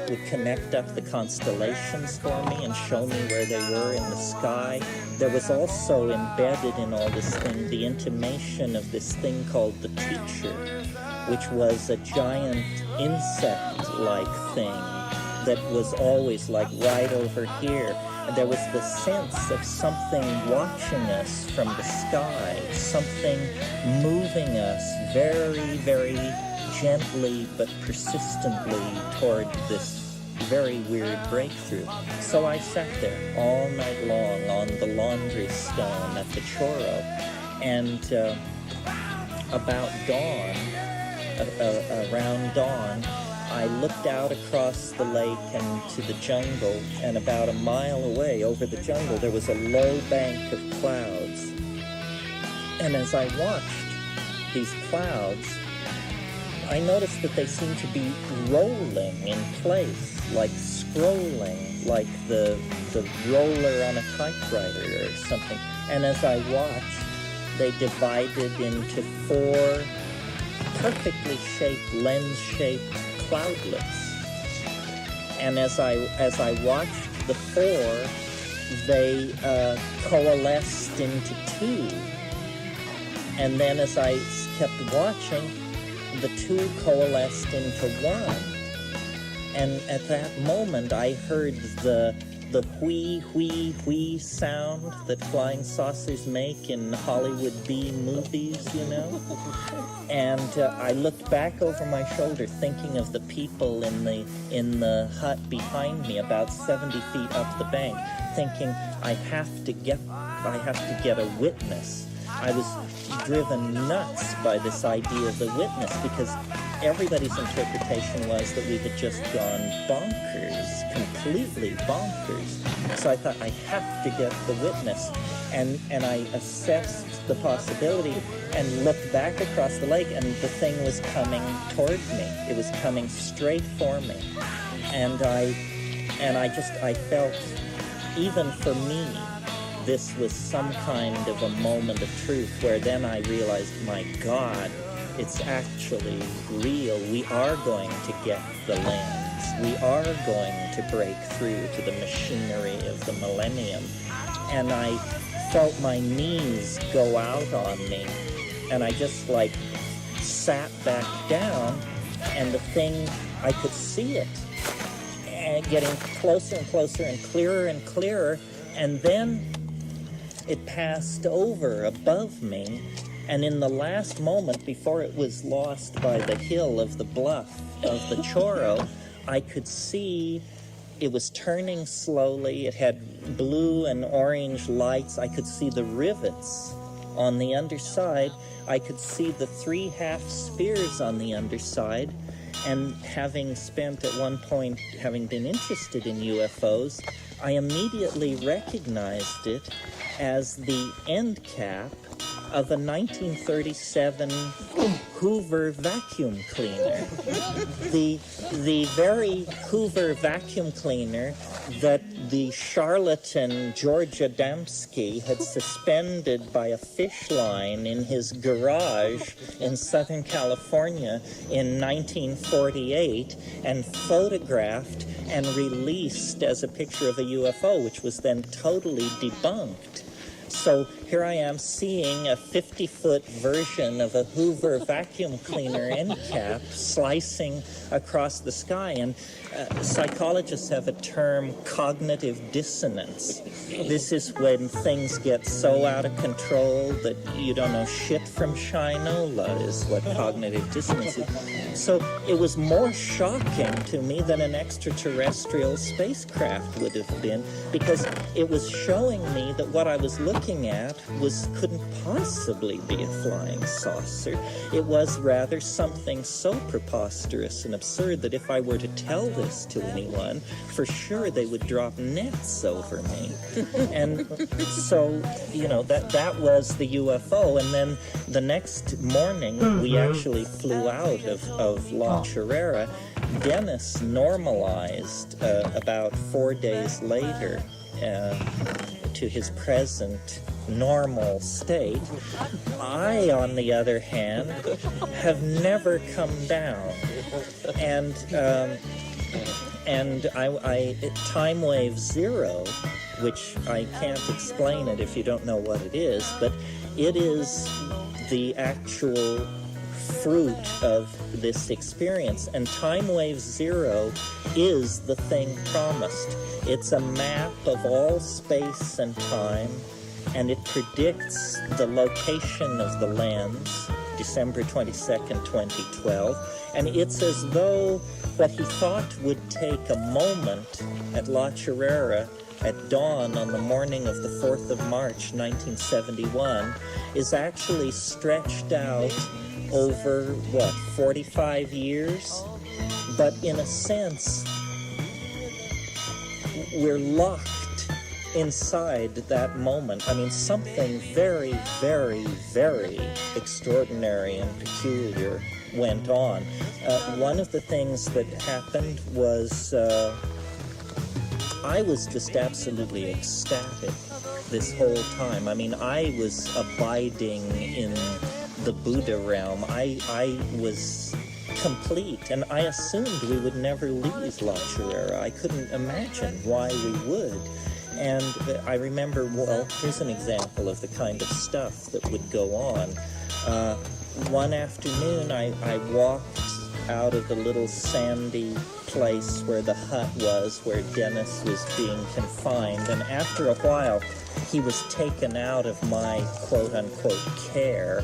S16: would connect up the constellations for me and show me where they were in the sky. There was also embedded in all this thing the intimation of this thing called the teacher, which was a giant insect-like thing that was always like right over here. And there was the sense of something watching us from the sky, something moving us very, very gently but persistently toward this very weird breakthrough. So I sat there all night long on the laundry stone at the Choro, and about dawn, around dawn, I looked out across the lake and to the jungle, and about a mile away over the jungle there was a low bank of clouds. And as I watched these clouds, I noticed that they seemed to be rolling in place, like scrolling, like the roller on a typewriter or something. And as I watched, they divided into 4 perfectly shaped, lens-shaped cloudlets. And as I watched the 4, they coalesced into 2. And then as I kept watching, the 2 coalesced into 1. And at that moment, I heard the whee, whee, whee sound that flying saucers make in Hollywood B movies, you know? And I looked back over my shoulder, thinking of the people in the hut behind me, about 70 feet up the bank, thinking, I have to get a witness. I was driven nuts by this idea of the witness, because everybody's interpretation was that we had just gone bonkers, completely bonkers. So I thought, I have to get the witness. And I assessed the possibility and looked back across the lake, and the thing was coming toward me. It was coming straight for me. And I felt, even for me, this was some kind of a moment of truth, where then I realized, my God, it's actually real. We are going to get the lands. We are going to break through to the machinery of the millennium. And I felt my knees go out on me, and I just like sat back down, and the thing, I could see it, and getting closer and closer and clearer, and then it passed over above me, and in the last moment before it was lost by the hill of the bluff of the Choro, I could see it was turning slowly. It had blue and orange lights. I could see the rivets on the underside. I could see the 3 half spheres on the underside. And having spent at one point, having been interested in UFOs, I immediately recognized it as the end cap of a 1937 Hoover vacuum cleaner. The very Hoover vacuum cleaner that the charlatan George Adamski had suspended by a fish line in his garage in Southern California in 1948 and photographed and released as a picture of a UFO, which was then totally debunked. So here I am seeing a 50-foot version of a Hoover vacuum cleaner end cap slicing across the sky. And psychologists have a term, cognitive dissonance. This is when things get so out of control that you don't know shit from shinola, is what cognitive dissonance is. So it was more shocking to me than an extraterrestrial spacecraft would have been, because it was showing me that what I was looking at couldn't possibly be a flying saucer. It was rather something so preposterous and absurd that if I were to tell this to anyone, for sure they would drop nets over me. And so, you know, that was the UFO. And then the next morning, we actually flew out of La Chorrera. Dennis normalized about 4 days later to his present normal state. I, on the other hand, have never come down. And time wave 0, which I can't explain it if you don't know what it is, but it is the actual fruit of this experience. And time wave 0 is the thing promised. It's a map of all space and time, and it predicts the location of the lens, December 22nd, 2012. And it's as though what he thought would take a moment at La Chorrera at dawn on the morning of the 4th of March, 1971, is actually stretched out over, 45 years? But in a sense, we're locked inside that moment. I mean, something very, very, very extraordinary and peculiar went on. One of the things that happened was I was just absolutely ecstatic this whole time. I mean, I was abiding in the Buddha realm. I was complete, and I assumed we would never leave La Chorrera. I couldn't imagine why we would. And I remember, well, here's an example of the kind of stuff that would go on. One afternoon, I walked out of the little sandy place where the hut was, where Dennis was being confined, and after a while, he was taken out of my quote-unquote care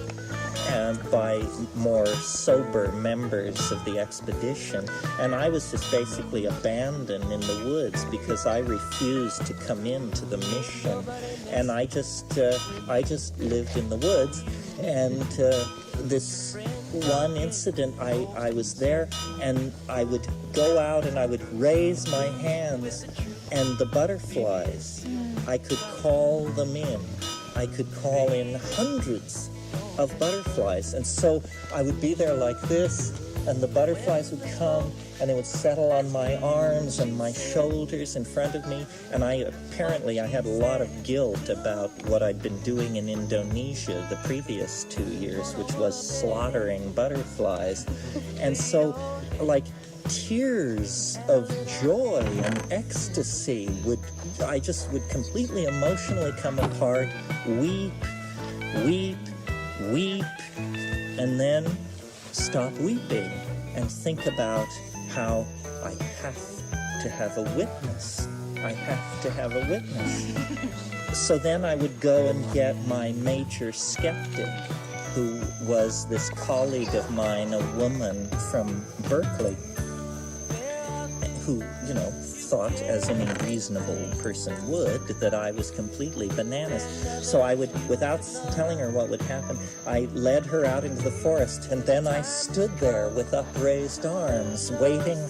S16: by more sober members of the expedition, and I was just basically abandoned in the woods because I refused to come into the mission, and I just lived in the woods. And this one incident, I was there, and I would go out and I would raise my hands, and the butterflies, I could call them in. I could call in hundreds of butterflies, and so I would be there like this, and the butterflies would come and they would settle on my arms and my shoulders in front of me, and I had a lot of guilt about what I'd been doing in Indonesia the previous 2 years, which was slaughtering butterflies. And so, like, tears of joy and ecstasy I just would completely emotionally come apart, weep, and then stop weeping and think about how I have to have a witness. I have to have a witness. So then I would go and get my major skeptic, who was this colleague of mine, a woman from Berkeley, who, thought, as any reasonable person would, that I was completely bananas. So I would, without telling her what would happen, I led her out into the forest, and then I stood there with upraised arms, waiting